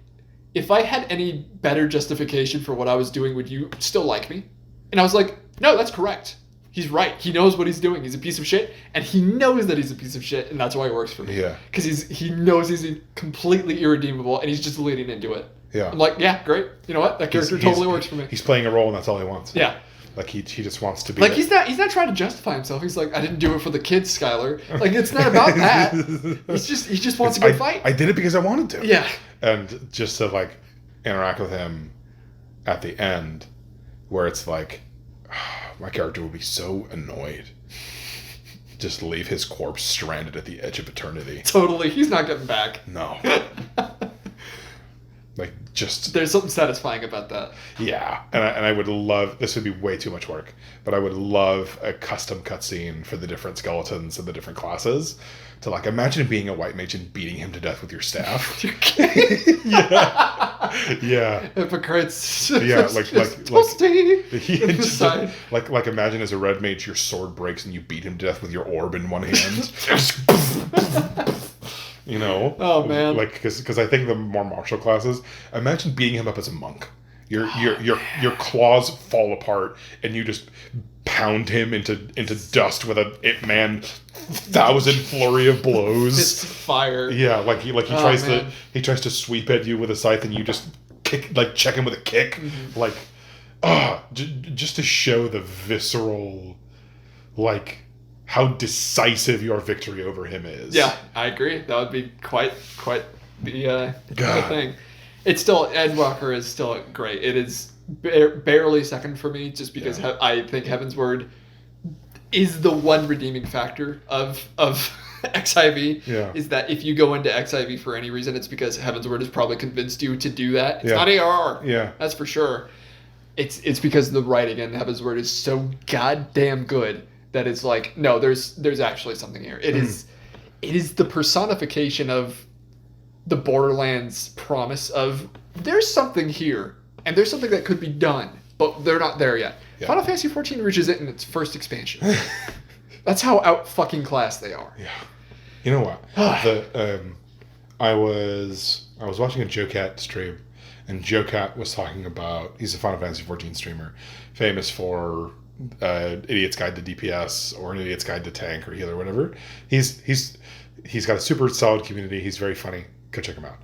if I had any better justification for what I was doing, would you still like me? And I was like, no, that's correct. He's right. He knows what he's doing. He's a piece of shit, and he knows that he's a piece of shit, and that's why it works for me. Yeah. Because he knows he's completely irredeemable, and he's just leading into it. Yeah. I'm like, yeah, great. You know what? That character totally works for me. He's playing a role, and that's all he wants. Yeah. Like he just wants to be. Like he's not trying to justify himself. He's like, I didn't do it for the kids, Skylar. Like it's not about that. He just wants a good fight. I did it because I wanted to. Yeah. And just to like interact with him at the end, where it's like, my character would be so annoyed. Just leave his corpse stranded at the edge of eternity. Totally. He's not getting back. No. Like, just... There's something satisfying about that. Yeah. And I would love... This would be way too much work. But I would love a custom cutscene for the different skeletons and the different classes. To, like, imagine being a white mage and beating him to death with your staff. You're kidding? Yeah. Yeah. Hypocrites. Yeah, like imagine as a red mage your sword breaks and you beat him to death with your orb in one hand. You know? Oh man. Like because I think the more martial classes, imagine beating him up as a monk. Your claws fall apart and you just pound him into dust with a Ip Man 1,000 flurry of blows. Fists of fire. Yeah, he tries to sweep at you with a scythe and you just check him with a kick. Mm-hmm. Just to show the visceral, like, how decisive your victory over him is. Yeah, I agree. That would be quite the thing. It's still, Endwalker is still great. It is barely second for me, just because I think Heaven's Word is the one redeeming factor of XIV. Yeah. Is that if you go into XIV for any reason, it's because Heaven's Word has probably convinced you to do that. It's not AR. Yeah. That's for sure. It's because the writing in Heaven's Word is so goddamn good that it's like, no, there's actually something here. It is the personification of the Borderlands promise of there's something here and there's something that could be done, but they're not there yet. Yeah. Final Fantasy XIV reaches it in its first expansion. That's how out fucking class they are. Yeah. You know what? I was watching a Joe Cat stream, and Joe Cat was talking about, he's a Final Fantasy XIV streamer, famous for Idiot's Guide to DPS or an Idiot's Guide to Tank or Heal or whatever. He's got a super solid community. He's very funny. Go check him out.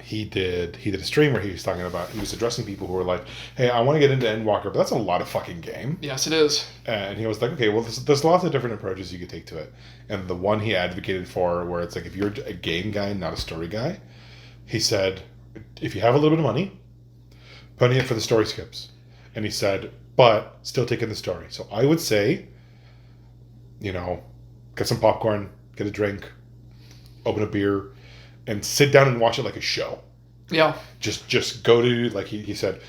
He did a stream where he was talking about, he was addressing people who were like, hey, I want to get into Endwalker, but that's a lot of fucking game. Yes, it is. And he was like, okay, well, there's lots of different approaches you could take to it. And the one he advocated for, where it's like, if you're a game guy, not a story guy, he said, if you have a little bit of money, put it for the story skips. And he said, but still taking the story. So I would say, get some popcorn, get a drink, open a beer, and sit down and watch it like a show. Yeah. Just go to, like he said,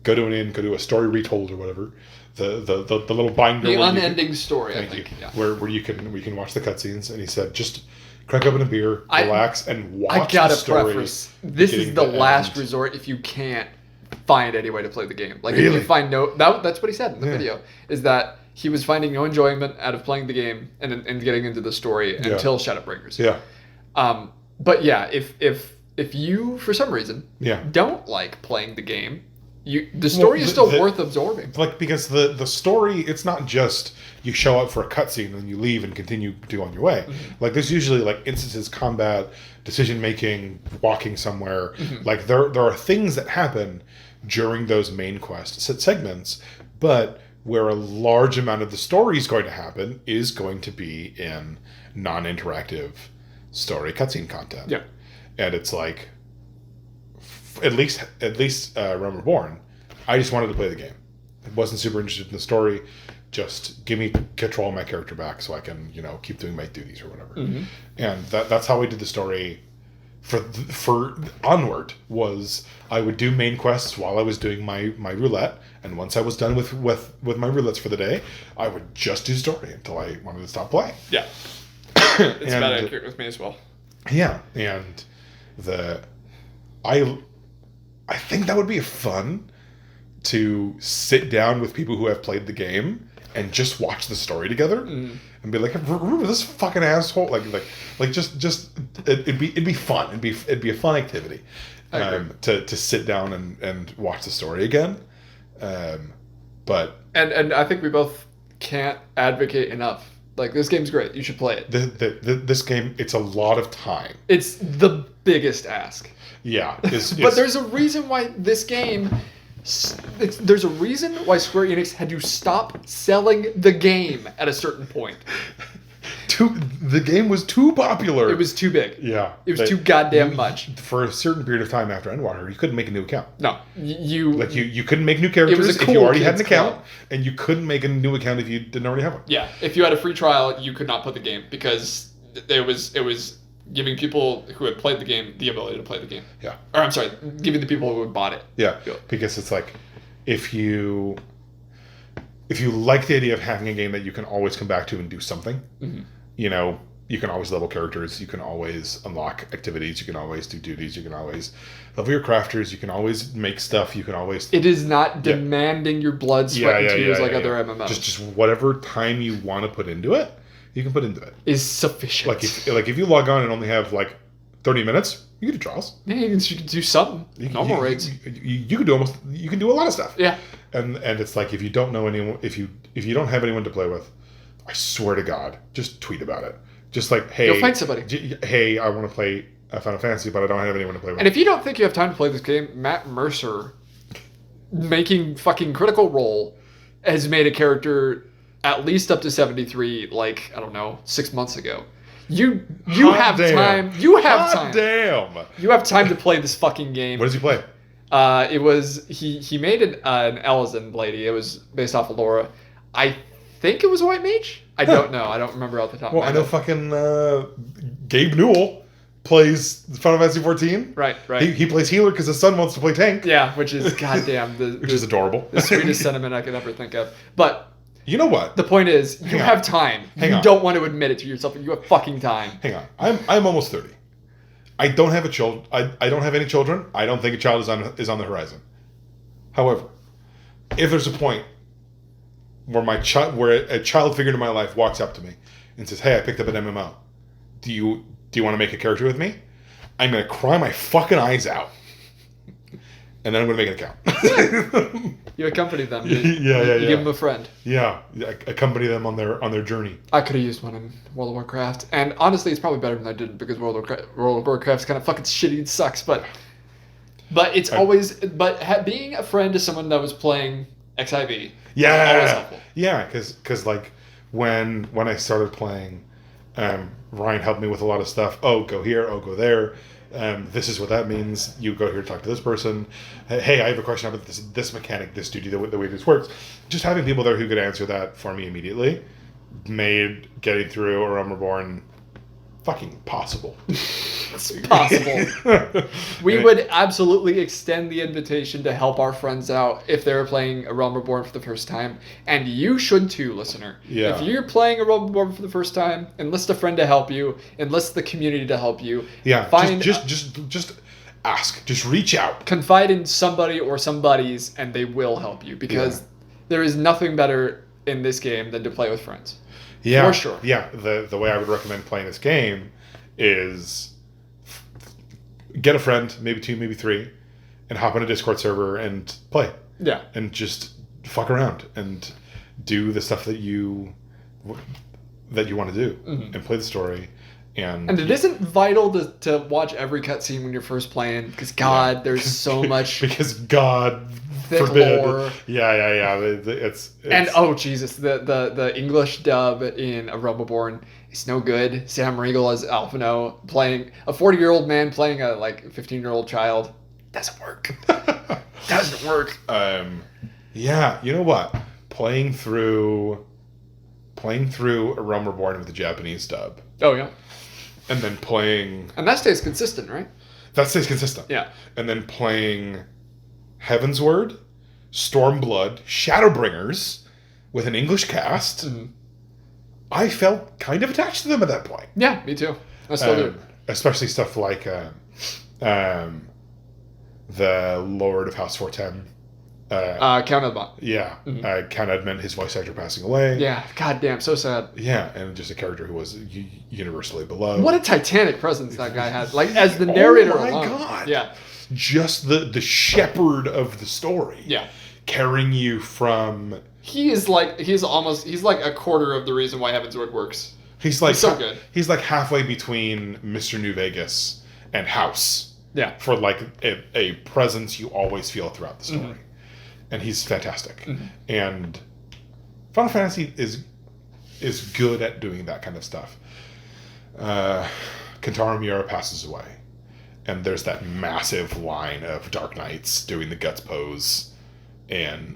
go to an inn, go to a story retold or whatever. The little binder. The unending story, I think. Yeah. Where we can watch the cutscenes. And he said, just crack open a beer, relax, and watch the story. I gotta preface, this is the last resort if you can't find any way to play the game. Like, if you find that's what he said in the video, is that he was finding no enjoyment out of playing the game and getting into the story until Shadowbringers. Yeah. But yeah, if you for some reason don't like playing the game, the story is still worth absorbing. Like, because the story, it's not just you show up for a cutscene and you leave and continue to on your way. Mm-hmm. Like, there's usually like instances, combat, decision making, walking somewhere. Mm-hmm. Like there are things that happen during those main quest segments, but where a large amount of the story is going to happen is going to be in non-interactive story cutscene content. Yeah. And it's like, at least Realm Reborn, I just wanted to play the game. I wasn't super interested in the story. Just give me control of my character back so I can, keep doing my duties or whatever. Mm-hmm. And that's how I did the story for Onward. Was I would do main quests while I was doing my roulette, and once I was done with my roulettes for the day, I would just do story until I wanted to stop playing. Yeah. It's about accurate with me as well. Yeah, and I think that would be fun to sit down with people who have played the game and just watch the story together and be like, remember this fucking asshole? Like just it'd be fun. It'd be a fun activity to sit down and watch the story again. But I think we both can't advocate enough. Like, this game's great. You should play it. This game, it's a lot of time. It's the biggest ask. Yeah. But there's a reason why this game... There's a reason why Square Enix had to stop selling the game at a certain point. The game was too popular. It was too big. Yeah. It was too goddamn much. For a certain period of time after Endwalker, you couldn't make a new account. No. You couldn't make new characters if you already had an account, club. And you couldn't make a new account if you didn't already have one. Yeah. If you had a free trial, you could not play the game because it was giving people who had played the game the ability to play the game. Yeah. Or I'm sorry, giving the people who had bought it. Yeah. Because it's like, if you like the idea of having a game that you can always come back to and do something, you can always level characters, you can always unlock activities, you can always do duties, you can always level your crafters, you can always make stuff, you can always... It is not demanding your blood, sweat, and tears like other MMOs. Just whatever time you want to put into it, you can put into it. Is sufficient. Like if you log on and only have 30 minutes, you can do trials. Yeah, you can do something. Normal raids. You can do you can do a lot of stuff. Yeah. And it's like, if you don't know anyone, if you don't have anyone to play with, I swear to God, just tweet about it. Just like, hey, you'll find somebody. Hey, I want to play Final Fantasy, but I don't have anyone to play with. And if you don't think you have time to play this game, Matt Mercer, making fucking Critical Role, has made a character at least up to 73, I don't know, 6 months ago. You have time. You have time. Damn. You have time to play this fucking game. What does he play? It was he made an Elezen lady. It was based off of Laura. I think it was White Mage. I don't know. I don't remember off the top of my head. Well, I know fucking Gabe Newell plays Final Fantasy XIV. Right. He plays healer because his son wants to play tank. Yeah, which is goddamn which is adorable. The sweetest sentiment I could ever think of. But you know what? The point is, you have time. You don't want to admit it to yourself, but you have fucking time. Hang on. I'm almost 30. I don't have I don't have any children. I don't think a child is on the horizon. However, if there's a point where where a child figure in my life walks up to me and says, "Hey, I picked up an MMO. Do you want to make a character with me?" I'm gonna cry my fucking eyes out, and then I'm gonna make an account. You accompany them. Yeah. You give them a friend. Yeah, accompany them on their journey. I could have used one in World of Warcraft, and honestly, it's probably better than I did because World of Warcraft's kind of fucking shitty. It sucks, but it's always being a friend to someone that was playing XIV. Yeah, always helpful. Yeah, because when I started playing, Ryan helped me with a lot of stuff. Oh, go here. Oh, go there. This is what that means. You go here, talk to this person. Hey, I have a question about this mechanic, this duty, the way this works. Just having people there who could answer that for me immediately made getting through A Realm Reborn fucking possible. It's possible. We would absolutely extend the invitation to help our friends out if they're playing A Realm Reborn for the first time. And you should too, listener. Yeah. If you're playing A Realm Reborn for the first time, enlist a friend to help you. Enlist the community to help you. Yeah. Just ask. Just reach out. Confide in somebody or somebodies, and they will help you. Because there is nothing better in this game than to play with friends. Yeah. For sure. Yeah. The way I would recommend playing this game is get a friend, maybe 2, maybe 3, and hop on a Discord server and play. Yeah. And just fuck around and do the stuff that you want to do and play the story. And it isn't vital to watch every cutscene when you're first playing because there's so much because God thick forbid. Lore. Yeah. It's and oh Jesus, the English dub in A Realm Reborn is no good. Sam Riegel as Alphino playing a 40-year-old man playing a 15-year-old child. Doesn't work. Doesn't work. Yeah, you know what? Playing through A Realm Reborn with the Japanese dub. Oh, yeah. And then playing... And that stays consistent, right? That stays consistent. Yeah. And then playing Heavensward, Stormblood, Shadowbringers with an English cast. Mm-hmm. I felt kind of attached to them at that point. Yeah, me too. I still do. Especially stuff like the Lord of House 410. Count Edmund. Yeah. Count Edmund, his voice actor passing away. Yeah, goddamn, so sad. Yeah, and just a character who was universally beloved. What a titanic presence that guy had. Like, as the narrator alone. Oh my God. Yeah. Just the shepherd of the story. Yeah. Carrying you from... He's like a quarter of the reason why Heavensward works. He's so good. He's like halfway between Mr. New Vegas and House. Yeah. For like a presence you always feel throughout the story. Mm-hmm. And he's fantastic. Mm-hmm. And Final Fantasy is good at doing that kind of stuff. Kentaro Miura passes away. And there's that massive line of Dark Knights doing the guts pose in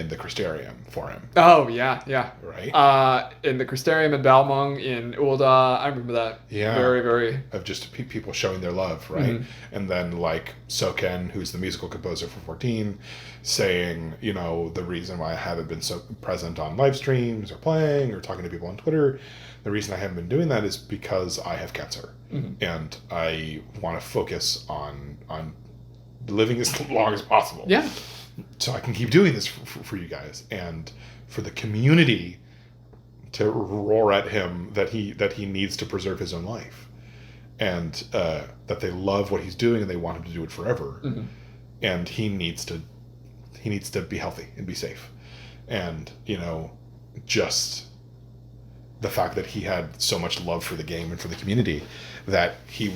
the Crystarium for him. Oh, yeah. Right? In the Crystarium in Balmung, in Ul'dah, I remember that. Yeah. Very, very... Of just people showing their love, right? Mm-hmm. And then, like, Soken, who's the musical composer for 14, saying, you know, the reason why I haven't been so present on live streams or playing or talking to people on Twitter, the reason I haven't been doing that is because I have cancer. Mm-hmm. And I want to focus on living as long as possible. Yeah. So I can keep doing this for you guys, and for the community to roar at him that he needs to preserve his own life, and that they love what he's doing and they want him to do it forever, mm-hmm. and he needs to be healthy and be safe, and you know, just the fact that he had so much love for the game and for the community that he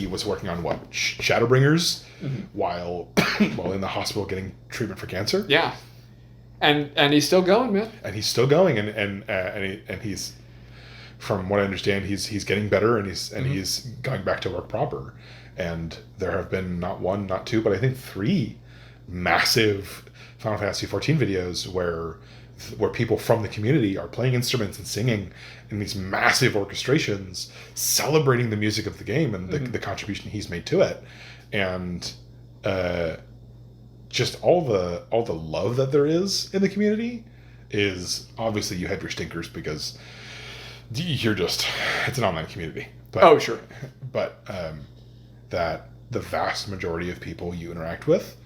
was working on Shadowbringers mm-hmm. while in the hospital getting treatment for cancer. Yeah, and he's still going, man. And he's still going, and he's, from what I understand, he's getting better, and he's going back to work proper. And there have been not one, not two, but I think 3 massive Final Fantasy XIV videos where people from the community are playing instruments and singing in these massive orchestrations, celebrating the music of the game and the contribution he's made to it, and just all the love that there is in the community is, obviously you have your stinkers because it's an online community. But, oh, sure. But that the vast majority of people you interact with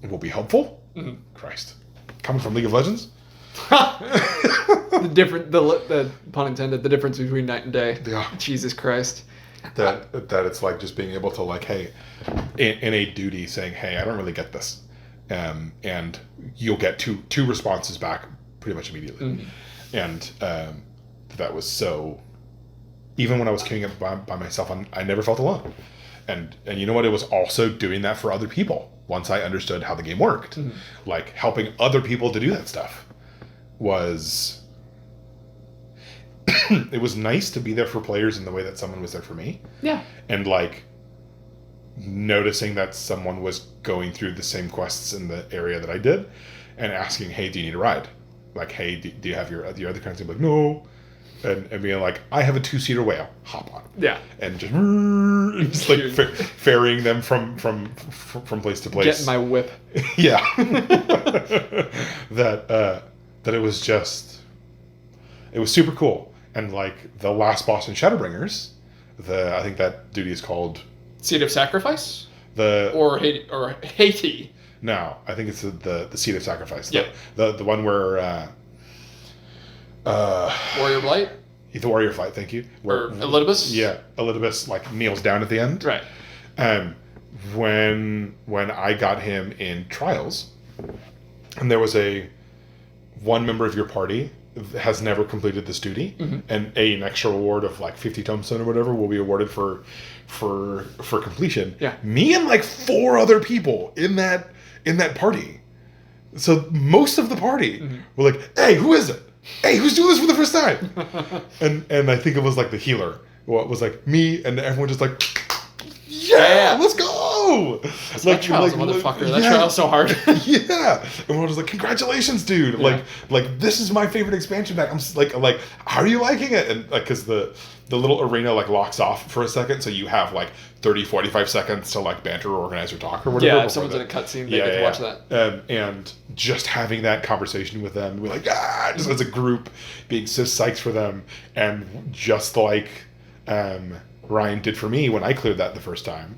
will be helpful. Mm-hmm. Christ. Coming from League of Legends? the pun intended, the difference between night and day. Yeah. Jesus Christ. That it's like just being able to, like, hey, in a duty saying, hey, I don't really get this, and you'll get two responses back pretty much immediately. Mm-hmm. And that was so, even when I was queuing up by myself, I never felt alone. And you know what, it was also doing that for other people once I understood how the game worked. Mm-hmm. Like, helping other people to do that stuff was it was nice to be there for players in the way that someone was there for me. Yeah. And like noticing that someone was going through the same quests in the area that I did and asking, hey, do you need a ride? Like, hey, do you have your other kinds of, like, no. And being like, I have a 2-seater whale, hop on. Yeah. And just like ferrying them from place to place. Getting my whip. Yeah. That it was just, it was super cool. And like the last boss in Shadowbringers, I think that duty is called Seed of Sacrifice? Or Haiti. No, I think it's the Seed of Sacrifice. Yeah. The one where Warrior Blight? The Warrior Fight, thank you. Or Elidibus? Yeah, Elidibus like kneels down at the end. Right. When I got him in Trials, and there was one member of your party has never completed this duty, mm-hmm. and an extra reward of like 50 tombstone or whatever will be awarded for completion. Yeah. Me and like 4 other people in that party. So most of the party mm-hmm. were like, hey, who is it? Hey, who's doing this for the first time? and I think it was like the healer. Well, it was like me, and everyone just like, yeah, let's go. go! That trial's a motherfucker. That trial's so hard. Yeah. And we're just like, congratulations, dude. Yeah. Like this is my favorite expansion pack. I'm just like, how are you liking it? And like, cause the little arena like locks off for a second. So you have like 30, 45 seconds to like banter or organize or talk or whatever. Yeah, if someone's in a cutscene, they get to watch that. And just having that conversation with them, we're like, just as a group, being so psyched for them. And just like Ryan did for me when I cleared that the first time.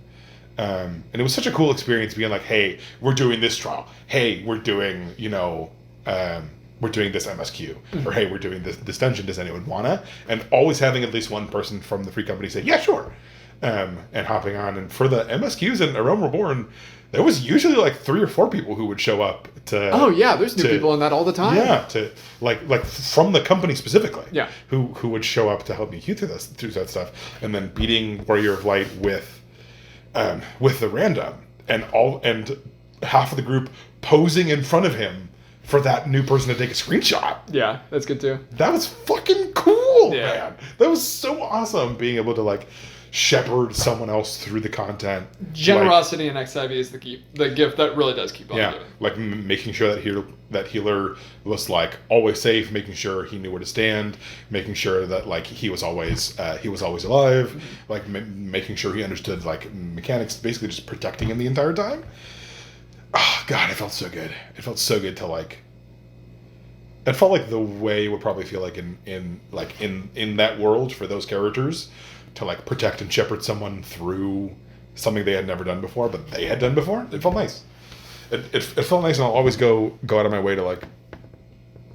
And it was such a cool experience being like, hey, we're doing this trial. Hey, we're doing, we're doing this MSQ. Or hey, we're doing this dungeon. Does anyone wanna? And always having at least one person from the free company say, yeah, sure. And hopping on. And for the MSQs in A Realm Reborn, there was usually like 3 or 4 people who would show up to... Oh, yeah, there's new people in that all the time. Yeah, to like from the company specifically. Yeah. Who would show up to help me through that stuff. And then beating Warrior of Light with the random. And half of the group posing in front of him for that new person to take a screenshot. Yeah, that's good too. That was fucking cool, Yeah. man. That was so awesome being able to like shepherd someone else through the content. Generosity in XIV is the gift that really does keep on giving. Like making sure that healer was like always safe, making sure he knew where to stand, making sure that like he was always alive, like making sure he understood like mechanics, basically just protecting him the entire time. Oh God, it felt so good. It felt so good to like. It felt like the way it would probably feel like in that world for those characters to like protect and shepherd someone through something they had never done before, but they had done before. It felt nice. It felt nice, and I'll always go out of my way to like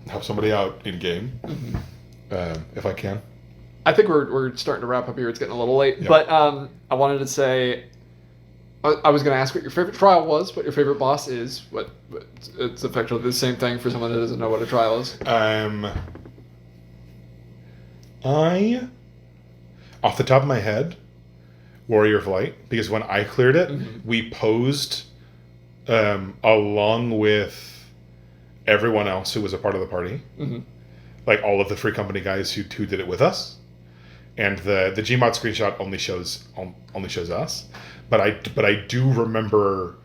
help somebody out in game if I can. I think we're starting to wrap up here. It's getting a little late, Yeah. but I wanted to say. I was going to ask what your favorite trial was, what your favorite boss is. What it's effectively the same thing for someone that doesn't know what a trial is. I, off the top of my head, Warrior of Light, because when I cleared it, we posed along with everyone else who was a part of the party, like all of the free company guys who did it with us, and the Gmod screenshot only shows us. But I do remember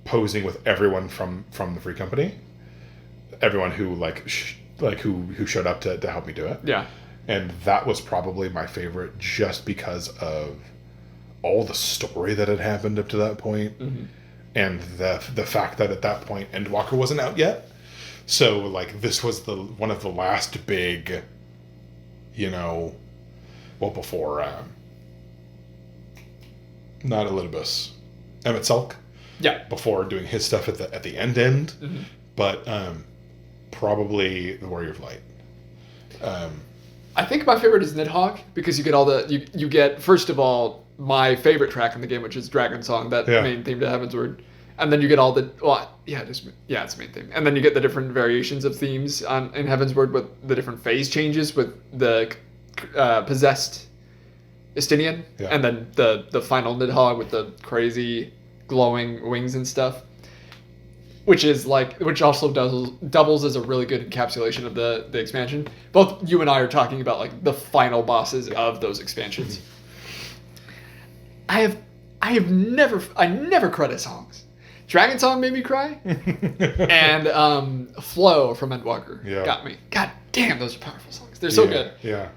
posing with everyone from the free company, everyone who who showed up to help me do it. Yeah, and that was probably my favorite, just because of all the story that had happened up to that point, and the fact that at that point Endwalker wasn't out yet. So like this was one of the last big, before. Not Elidibus, Emmett Selk. Yeah. Before doing his stuff at the end, but probably the Warrior of Light. I think my favorite is Nidhogg, because you get you get, first of all, my favorite track in the game, which is Dragon Song, that main theme to Heavensward, and then you get all it's the main theme, and then you get the different variations of themes in Heavensward with the different phase changes with the possessed Estinian, and then the final Nidhogg with the crazy glowing wings and stuff, which also doubles as a really good encapsulation of the expansion. Both you and I are talking about like the final bosses of those expansions. I never credit songs. Dragon Song made me cry, and Flow from Endwalker got me. God damn, those are powerful songs. They're so good. Yeah.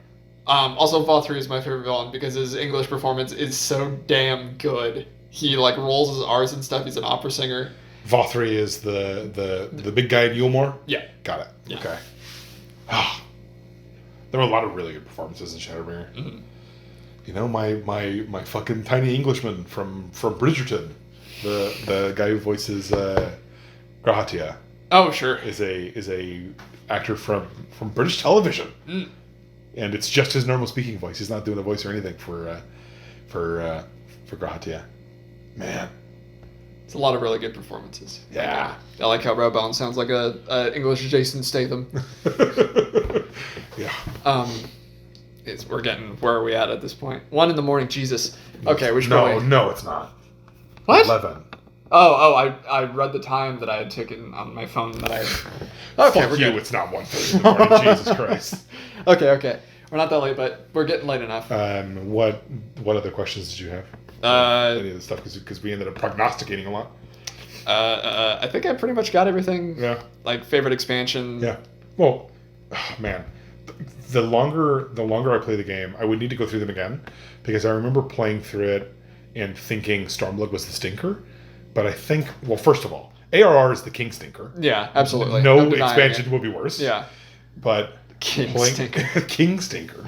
Also, Vothri is my favorite villain because his English performance is so damn good. He like rolls his R's and stuff. He's an opera singer. Vothri is the big guy in Yulmore? Yeah. Got it. Yeah. Okay. There were a lot of really good performances in Shadowbringer. My fucking tiny Englishman from Bridgerton, the guy who voices Grahatia. Oh sure. Is a actor from British television. And it's just his normal speaking voice. He's not doing a voice or anything for Grahatia. Man. It's a lot of really good performances. Yeah. I like how Redbound sounds like a English Jason Statham. Yeah. We're getting, where are we at this point? 1 a.m, Jesus. Okay, we should probably... No, it's not. What? 11. Oh, I read the time that I had taken on my phone that I... Okay, Fuck we're you, good. it's not 1:30 in the morning, Jesus Christ. Okay. We're not that late, but we're getting late enough. What other questions did you have? Any of the stuff because we ended up prognosticating a lot. I think I pretty much got everything. Yeah. Like favorite expansion. Yeah. Well, man, the longer I play the game, I would need to go through them again because I remember playing through it and thinking Stormblood was the stinker. But I think, well, first of all, ARR is the king stinker. Yeah, absolutely. No expansion will be worse. Yeah. But King Stinker.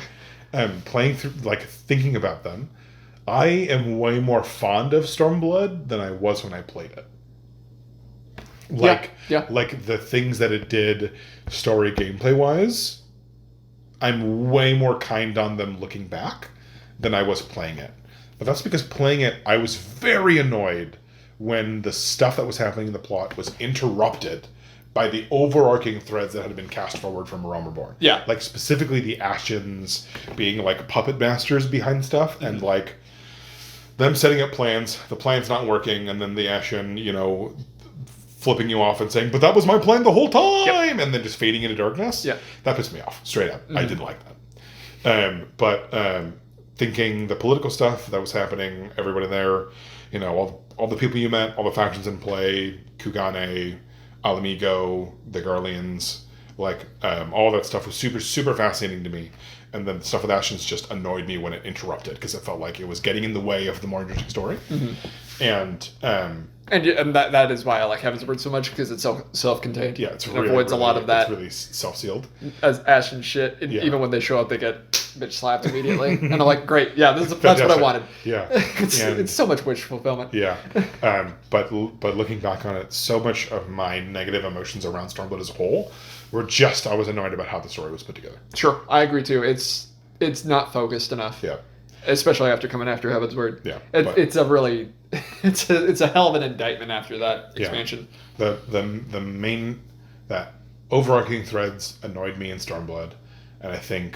Playing through, like, thinking about them, I am way more fond of Stormblood than I was when I played it. Like the things that it did story gameplay wise, I'm way more kind on them looking back than I was playing it. But that's because playing it, I was very annoyed when the stuff that was happening in the plot was interrupted by the overarching threads that had been cast forward from Realm Reborn. Yeah. Like, specifically the Ashians being, like, puppet masters behind stuff, mm-hmm. and, like, them setting up plans, the plan's not working, and then the Ashen, flipping you off and saying, but that was my plan the whole time! Yep. And then just fading into darkness. Yeah. That pissed me off, straight up. Mm-hmm. I didn't like that. But thinking the political stuff that was happening, everybody there, all the people you met, all the factions in play, Kugane, Alamigo, the Garleans, like, all that stuff was super, super fascinating to me. And then the stuff with Ashen's just annoyed me when it interrupted, because it felt like it was getting in the way of the more interesting story. Mm-hmm. And that is why I like Heavensward so much, because it's self-contained. Yeah, it avoids a lot of that. It's really self-sealed. As Ashen shit, even when they show up, they get bitch slapped immediately. And I'm like, great, yeah, that's what I wanted. Yeah, it's so much wish fulfillment. Yeah, but looking back on it, so much of my negative emotions around Stormblood as a whole were just I was annoyed about how the story was put together. Sure, I agree too. It's not focused enough. Yeah. Especially after coming after Heavensward. Yeah. It's a hell of an indictment after that expansion. Yeah. The main that overarching threads annoyed me in Stormblood, and I think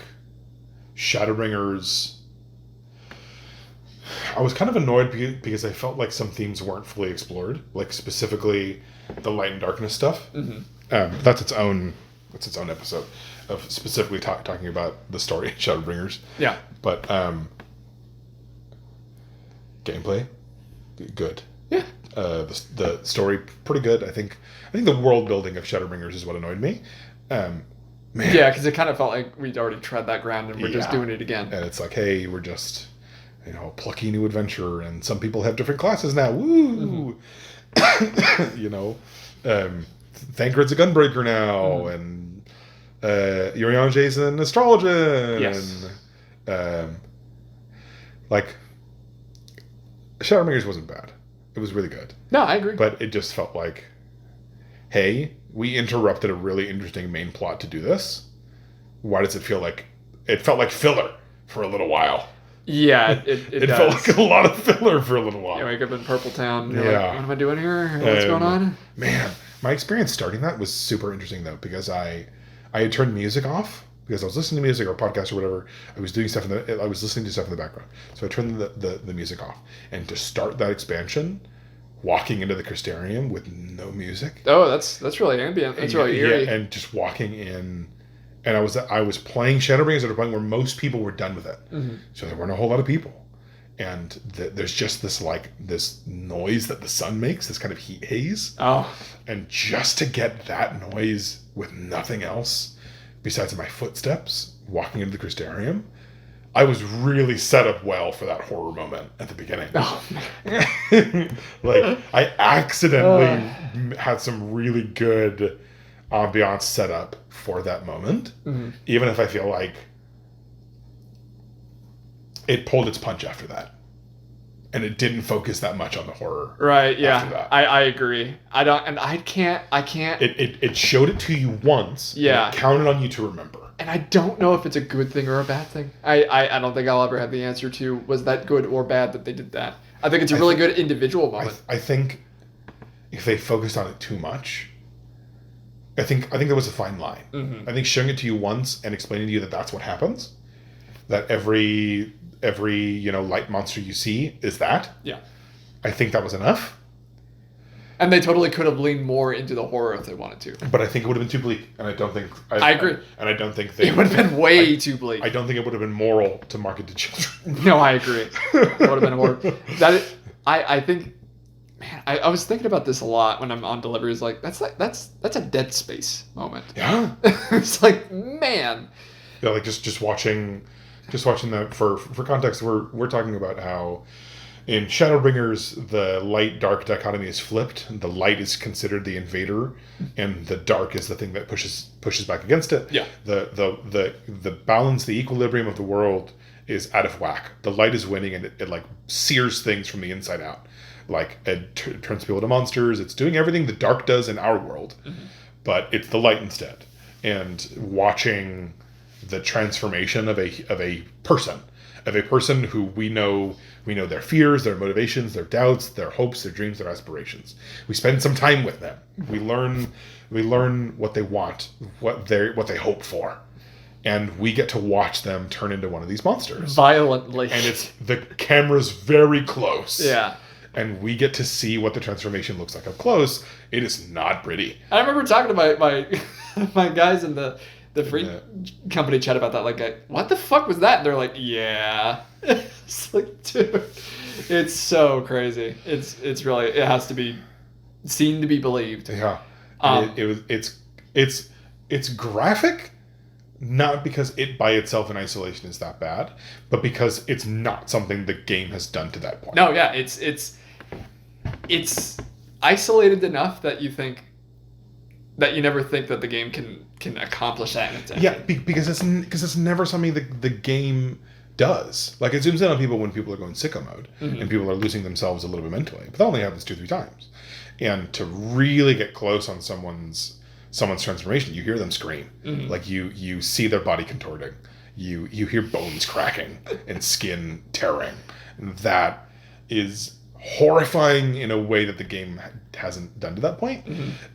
Shadowbringers, I was kind of annoyed because I felt like some themes weren't fully explored, like specifically the light and darkness stuff. Mm-hmm. That's its own episode of specifically talking about the story of Shadowbringers. Yeah. But gameplay, good. Yeah. The story, pretty good. I think the world building of Shadowbringers is what annoyed me. Man. Yeah, because it kind of felt like we'd already tread that ground and we're just doing it again. And it's like, hey, we're just, plucky new adventurer, and some people have different classes now. Woo! Mm-hmm. Thancred's a gunbreaker now, and Uriange's an astrologer. Yes. And like, Shadowbringers wasn't bad. It was really good. No, I agree. But it just felt like, hey, we interrupted a really interesting main plot to do this. Why does it feel like... It felt like filler for a little while. Yeah, it felt like a lot of filler for a little while. You wake up in Purple Town, and you're like, what am I doing here? What's going on? Man, my experience starting that was super interesting, though, because I had turned music off, because I was listening to music or podcast or whatever. I was doing stuff I was listening to stuff in the background. So I turned the music off. And to start that expansion, walking into the Crystarium with no music. Oh, that's really ambient. That's really eerie. Yeah, and just walking in, and I was playing Shadowbringers at a point where most people were done with it. Mm-hmm. So there weren't a whole lot of people. And there's just this noise that the sun makes, this kind of heat haze. Oh. And just to get that noise with nothing else besides my footsteps walking into the Crystarium, I was really set up well for that horror moment at the beginning. Oh, like, I accidentally had some really good ambiance set up for that moment, mm-hmm. even if I feel like it pulled its punch after that. And it didn't focus that much on the horror. Right, yeah. I agree. I can't. It showed it to you once. Yeah. And it counted on you to remember. And I don't know if it's a good thing or a bad thing. I don't think I'll ever have the answer to, was that good or bad that they did that. I think it's a really good individual moment. I think if they focused on it too much, I think there was a fine line. Mm-hmm. I think showing it to you once and explaining to you that that's what happens, that every light monster you see is that. Yeah. I think that was enough. And they totally could have leaned more into the horror if they wanted to. But I think it would have been too bleak, and I don't think... I agree. And I don't think it would have been way too bleak. I don't think it would have been moral to market to children. No, I agree. It would have been more... I think... Man, I was thinking about this a lot when I'm on deliveries. Like, that's a Dead Space moment. Yeah. It's like, man... Yeah, like just watching that for context, we're talking about how in Shadowbringers the light dark dichotomy is flipped. The light is considered the invader, and the dark is the thing that pushes back against it. Yeah. The balance, the equilibrium of the world is out of whack. The light is winning, and it like sears things from the inside out. Like it turns people into monsters. It's doing everything the dark does in our world, but it's the light instead. And watching the transformation of a person who we know their fears, their motivations, their doubts, their hopes, their dreams, their aspirations. We spend some time with them. We learn what they want, what they hope for, and we get to watch them turn into one of these monsters violently. And it's the camera's very close. Yeah. And we get to see what the transformation looks like up close. It is not pretty. I remember talking to my guys in the free company chat about that. Like, what the fuck was that? And they're like, yeah. It's like, dude, it's so crazy. It's really, it has to be seen to be believed. Yeah. It's graphic, not because it by itself in isolation is that bad, but because it's not something the game has done to that point. No, yeah, it's isolated enough that you that you never think that the game can accomplish that in its Yeah, because it's never something the game does. Like, it zooms in on people when people are going sicko mode, and people are losing themselves a little bit mentally. But that only happens 2-3 times. And to really get close on someone's transformation, you hear them scream. Like, you see their body contorting. You hear bones cracking and skin tearing. And that is horrifying in a way that the game hasn't done to that point.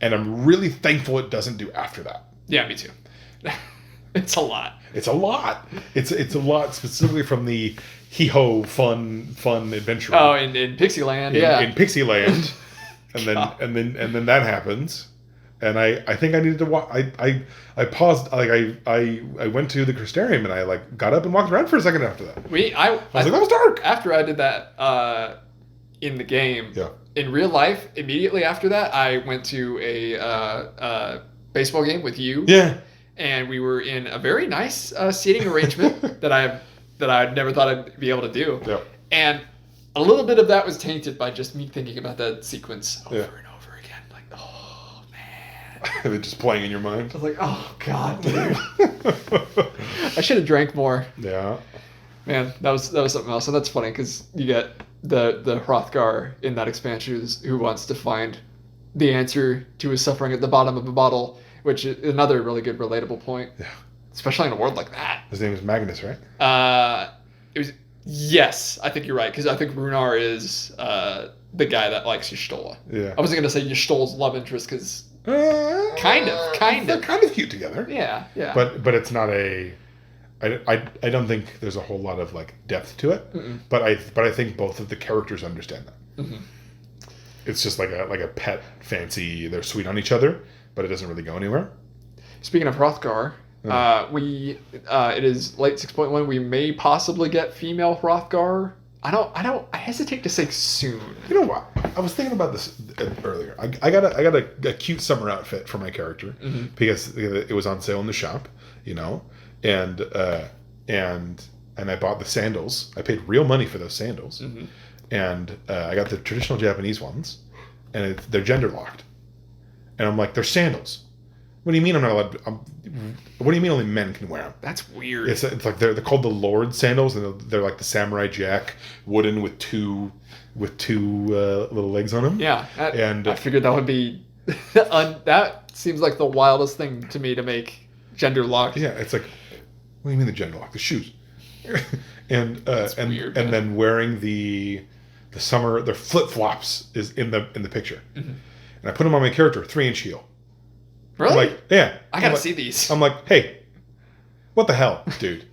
And I'm really thankful it doesn't do after that. Yeah, me too. It's a lot. It's a lot. It's a lot, specifically from the hee-ho fun adventure. Oh, in Pixieland, yeah. In Pixieland. and then that happens. And I think I needed to walk. I paused. Like I went to the Crystarium and I like got up and walked around for a second after that. I was like, that was dark. After I did that in the game, yeah. In real life, immediately after that, I went to a baseball game with you. Yeah. And we were in a very nice seating arrangement that I never thought I'd be able to do. Yeah. And a little bit of that was tainted by just me thinking about that sequence over and over again. Like, oh man. They're just playing in your mind. I was like, oh god, dude. I should have drank more. Yeah. Man, that was something else, and that's funny because you get the Hrothgar in that expansion who wants to find the answer to his suffering at the bottom of a bottle. Which is another really good relatable point. Yeah. Especially in a world like that. His name is Magnus, right? Yes, I think you're right, because I think Runar is the guy that likes Y'shtola. Yeah. I wasn't going to say Y'shtola's love interest, because kind of. They're kind of cute together. Yeah. But it's not a... I don't think there's a whole lot of like depth to it. Mm-mm. But I think both of the characters understand that. Mm-hmm. It's just like a pet fancy, they're sweet on each other, but it doesn't really go anywhere. Speaking of Hrothgar, it is late 6.1. We may possibly get female Hrothgar. I hesitate to say soon. You know what? I was thinking about this earlier. I got a cute summer outfit for my character because it was on sale in the shop, you know, and I bought the sandals. I paid real money for those sandals, and I got the traditional Japanese ones, and they're gender locked. And I'm like, they're sandals. What do you mean I'm not allowed? What do you mean only men can wear them? That's weird. It's like they're called the Lord sandals, and they're like the Samurai Jack, wooden with two little legs on them. Yeah, I figured that would be that seems like the wildest thing to me to make gender locked. Yeah, it's like, what do you mean the gender lock? The shoes, and weird, and then wearing the summer their flip flops is in the picture. And I put them on my character, 3-inch heel. Really? I'm like, yeah. I gotta see these. I'm like, hey, what the hell, dude?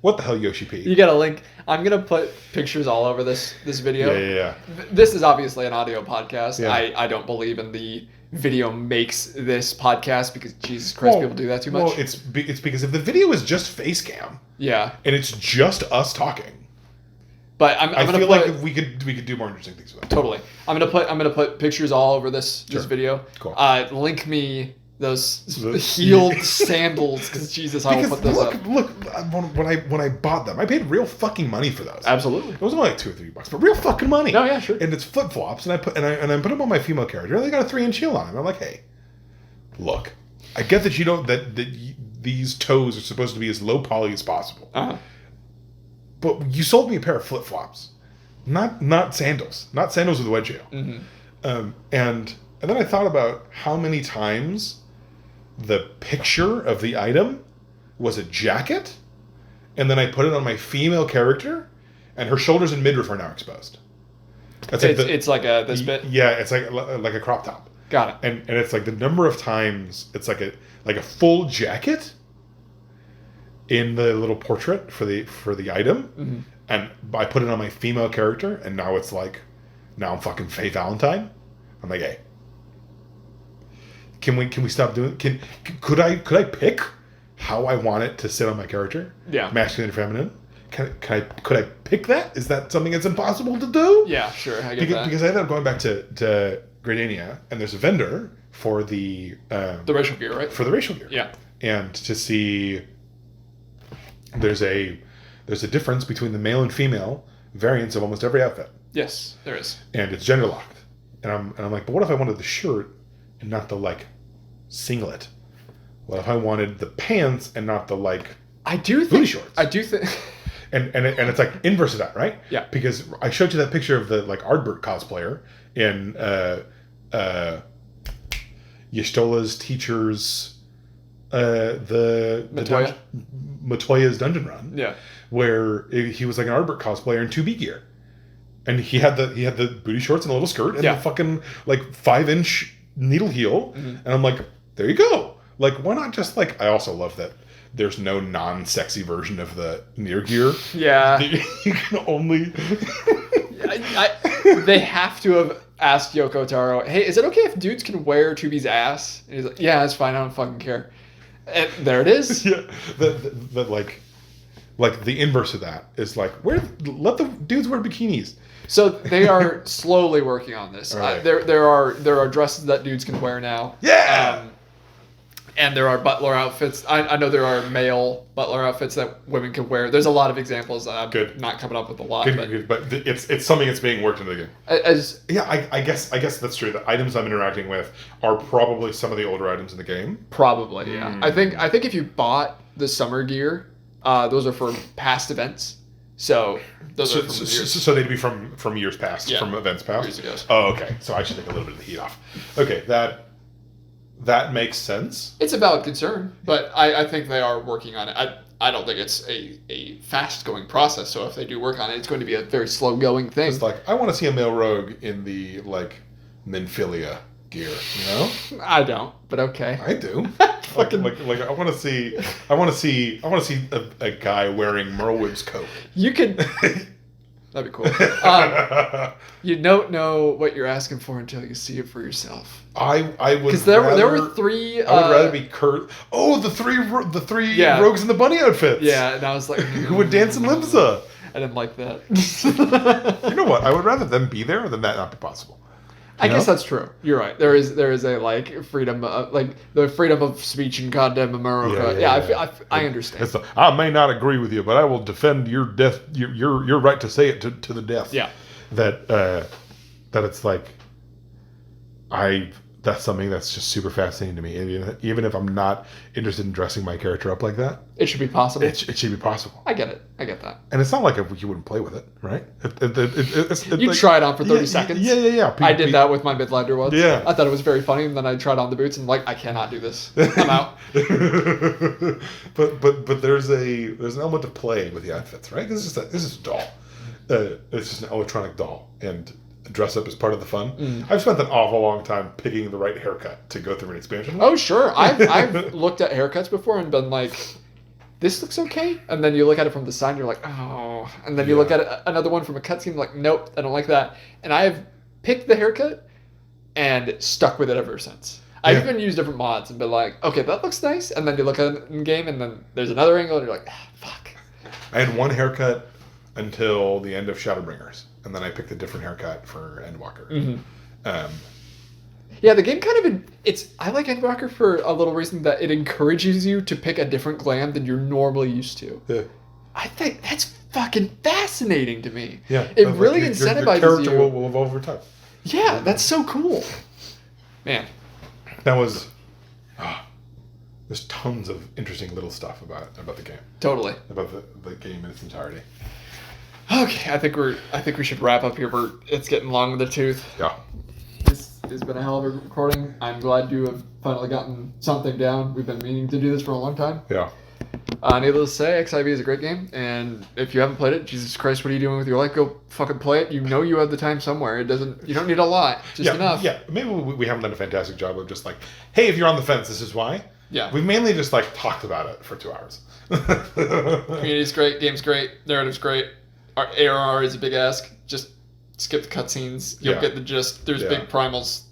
What the hell, Yoshi P? You got a link. I'm gonna put pictures all over this video. Yeah. This is obviously an audio podcast. Yeah. I don't believe in the video makes this podcast because Jesus Christ, people do that too much. Well, it's because if the video is just face cam, yeah, and it's just us talking, but I'm I gonna feel put, like we could do more interesting things with that. totally. I'm gonna put pictures all over this video. Cool. Link me those heeled sandals because Jesus, I will put those up. Look, when I bought them, I paid real fucking money for those. Absolutely, it was only like $2 or $3, but real fucking money. Oh yeah, sure. And it's flip flops, and I put them on my female character, and they got a 3-inch heel on them. I'm like, hey, look, I get that you don't these toes are supposed to be as low poly as possible, but you sold me a pair of flip flops, not sandals, not sandals with a wedge heel. Mm-hmm. And then I thought about how many times the picture of the item was a jacket, and then I put it on my female character, and her shoulders and midriff are now exposed. It's like this bit. Yeah, it's like a crop top. Got it. And it's like the number of times it's like a full jacket in the little portrait for the item, and I put it on my female character, and now I'm fucking Faye Valentine. I'm like, hey. Can we stop doing? Could I pick how I want it to sit on my character? Yeah, masculine or feminine. Could I pick that? Is that something that's impossible to do? Yeah, sure. I get that. Because I ended up going back to Gradania, and there's a vendor for the racial gear, right? For the racial gear. Yeah. And to see, there's a difference between the male and female variants of almost every outfit. Yes, there is. And it's gender locked. And I'm like, but what if I wanted the shirt and not the singlet? What if I wanted the pants and not the booty shorts? I do think. And it's like inverse of that, right? Yeah. Because I showed you that picture of the Ardbert cosplayer in Y'shtola's teacher's Matoya's dungeon run. Yeah. Where he was like an Ardbert cosplayer in 2B gear. And he had the booty shorts and a little skirt and the fucking 5-inch needle heel. Mm-hmm. And I'm like, there you go. Why not just I also love that there's no non-sexy version of the near gear. Yeah. You can only... they have to have asked Yoko Taro, hey, is it okay if dudes can wear 2B's ass? And he's like, yeah, it's fine. I don't fucking care. And there it is. Yeah. The inverse of that is let the dudes wear bikinis. So they are slowly working on this. Right. There are dresses that dudes can wear now. Yeah. And there are butler outfits. I know there are male butler outfits that women can wear. There's a lot of examples. I'm not coming up with a lot. Good. But it's something that's being worked into the game. I guess that's true. The items I'm interacting with are probably some of the older items in the game. Probably, yeah. I think if you bought the summer gear, those are for past events. So those are from years. So they'd be from years past, from events past. Years ago. Oh, okay. So I should take a little bit of the heat off. Okay, that makes sense. It's a valid concern, but I think they are working on it. I don't think it's a fast-going process, so if they do work on it, it's going to be a very slow-going thing. It's I want to see a male rogue in the, Minfilia gear, you know? I don't, but okay. I do. Fucking I want to see a guy wearing Merlwyb's coat. You could... That'd be cool. You don't know what you're asking for until you see it for yourself. I would because there were three. I would rather be Kurt. Oh, the three rogues in the bunny outfits. Yeah, and I was like, who would dance in Limsa? I didn't like that. You know what? I would rather them be there than that not be possible. I guess that's true. You're right. There is a freedom, the freedom of speech in goddamn America. Yeah. I understand. I may not agree with you, but I will defend your death, your right to say it to the death. Yeah. That it's that's something that's just super fascinating to me. Even if I'm not interested in dressing my character up like that, it should be possible. It should be possible. I get it. I get that. And it's not like you wouldn't play with it, right? You try it on for 30 seconds. Yeah. I did that with my midlander once. Yeah. I thought it was very funny, and then I tried on the boots, and I cannot do this. I'm out. but there's an element of play with the outfits, right? This is a doll. It's just an electronic doll, and dress up is part of the fun. I've spent an awful long time picking the right haircut to go through an expansion. Oh, sure. I've looked at haircuts before and been like, this looks okay, and then you look at it from the side, and you're like, oh, and then you look at another one from a cutscene, like, nope, I don't like that. And I've picked the haircut and stuck with it ever since. I've even used different mods and been like, okay, that looks nice, and then you look at it in game, and then there's another angle, and you're like, fuck. I had one haircut until the end of Shadowbringers, and then I picked a different haircut for Endwalker. Mm-hmm. Yeah, the game kind of I like Endwalker for a little reason that it encourages you to pick a different glam than you're normally used to. Yeah. I think that's fucking fascinating to me. Yeah. It really incentivizes your character you. will evolve over time. Yeah, that's so cool. Man. That was there's tons of interesting little stuff about the game. Totally. About the game in its entirety. Okay, I think we should wrap up here. It's getting long in the tooth. Yeah. This has been a hell of a recording. I'm glad you have finally gotten something down. We've been meaning to do this for a long time. Yeah. Needless to say, XIV is a great game, and if you haven't played it, Jesus Christ, what are you doing with your life? Go fucking play it. You know you have the time somewhere. You don't need a lot, just enough. Yeah, maybe we haven't done a fantastic job of just like, hey, if you're on the fence, this is why. Yeah. We've mainly just like talked about it for 2 hours. Community's great, game's great, narrative's great. Our ARR is a big ask. Just skip the cutscenes. You'll get the gist. There's big primals.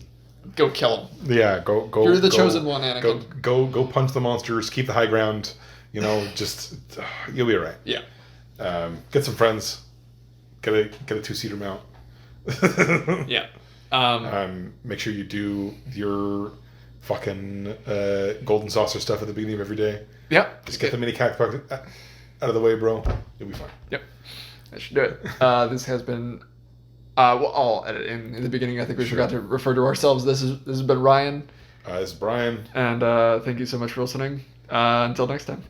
Go kill them. Yeah, go. You're the chosen one, Anakin. Go punch the monsters. Keep the high ground. You know, just you'll be alright. Yeah. Get some friends. Get a 2-seater mount. Yeah. Make sure you do your fucking golden saucer stuff at the beginning of every day. Yep. Just get the mini cactus out of the way, bro. You'll be fine. Yep. I should do it. This has been. I'll edit in the beginning. I think we forgot to refer to ourselves. This has been Ryan. This is Brian. And thank you so much for listening. Until next time.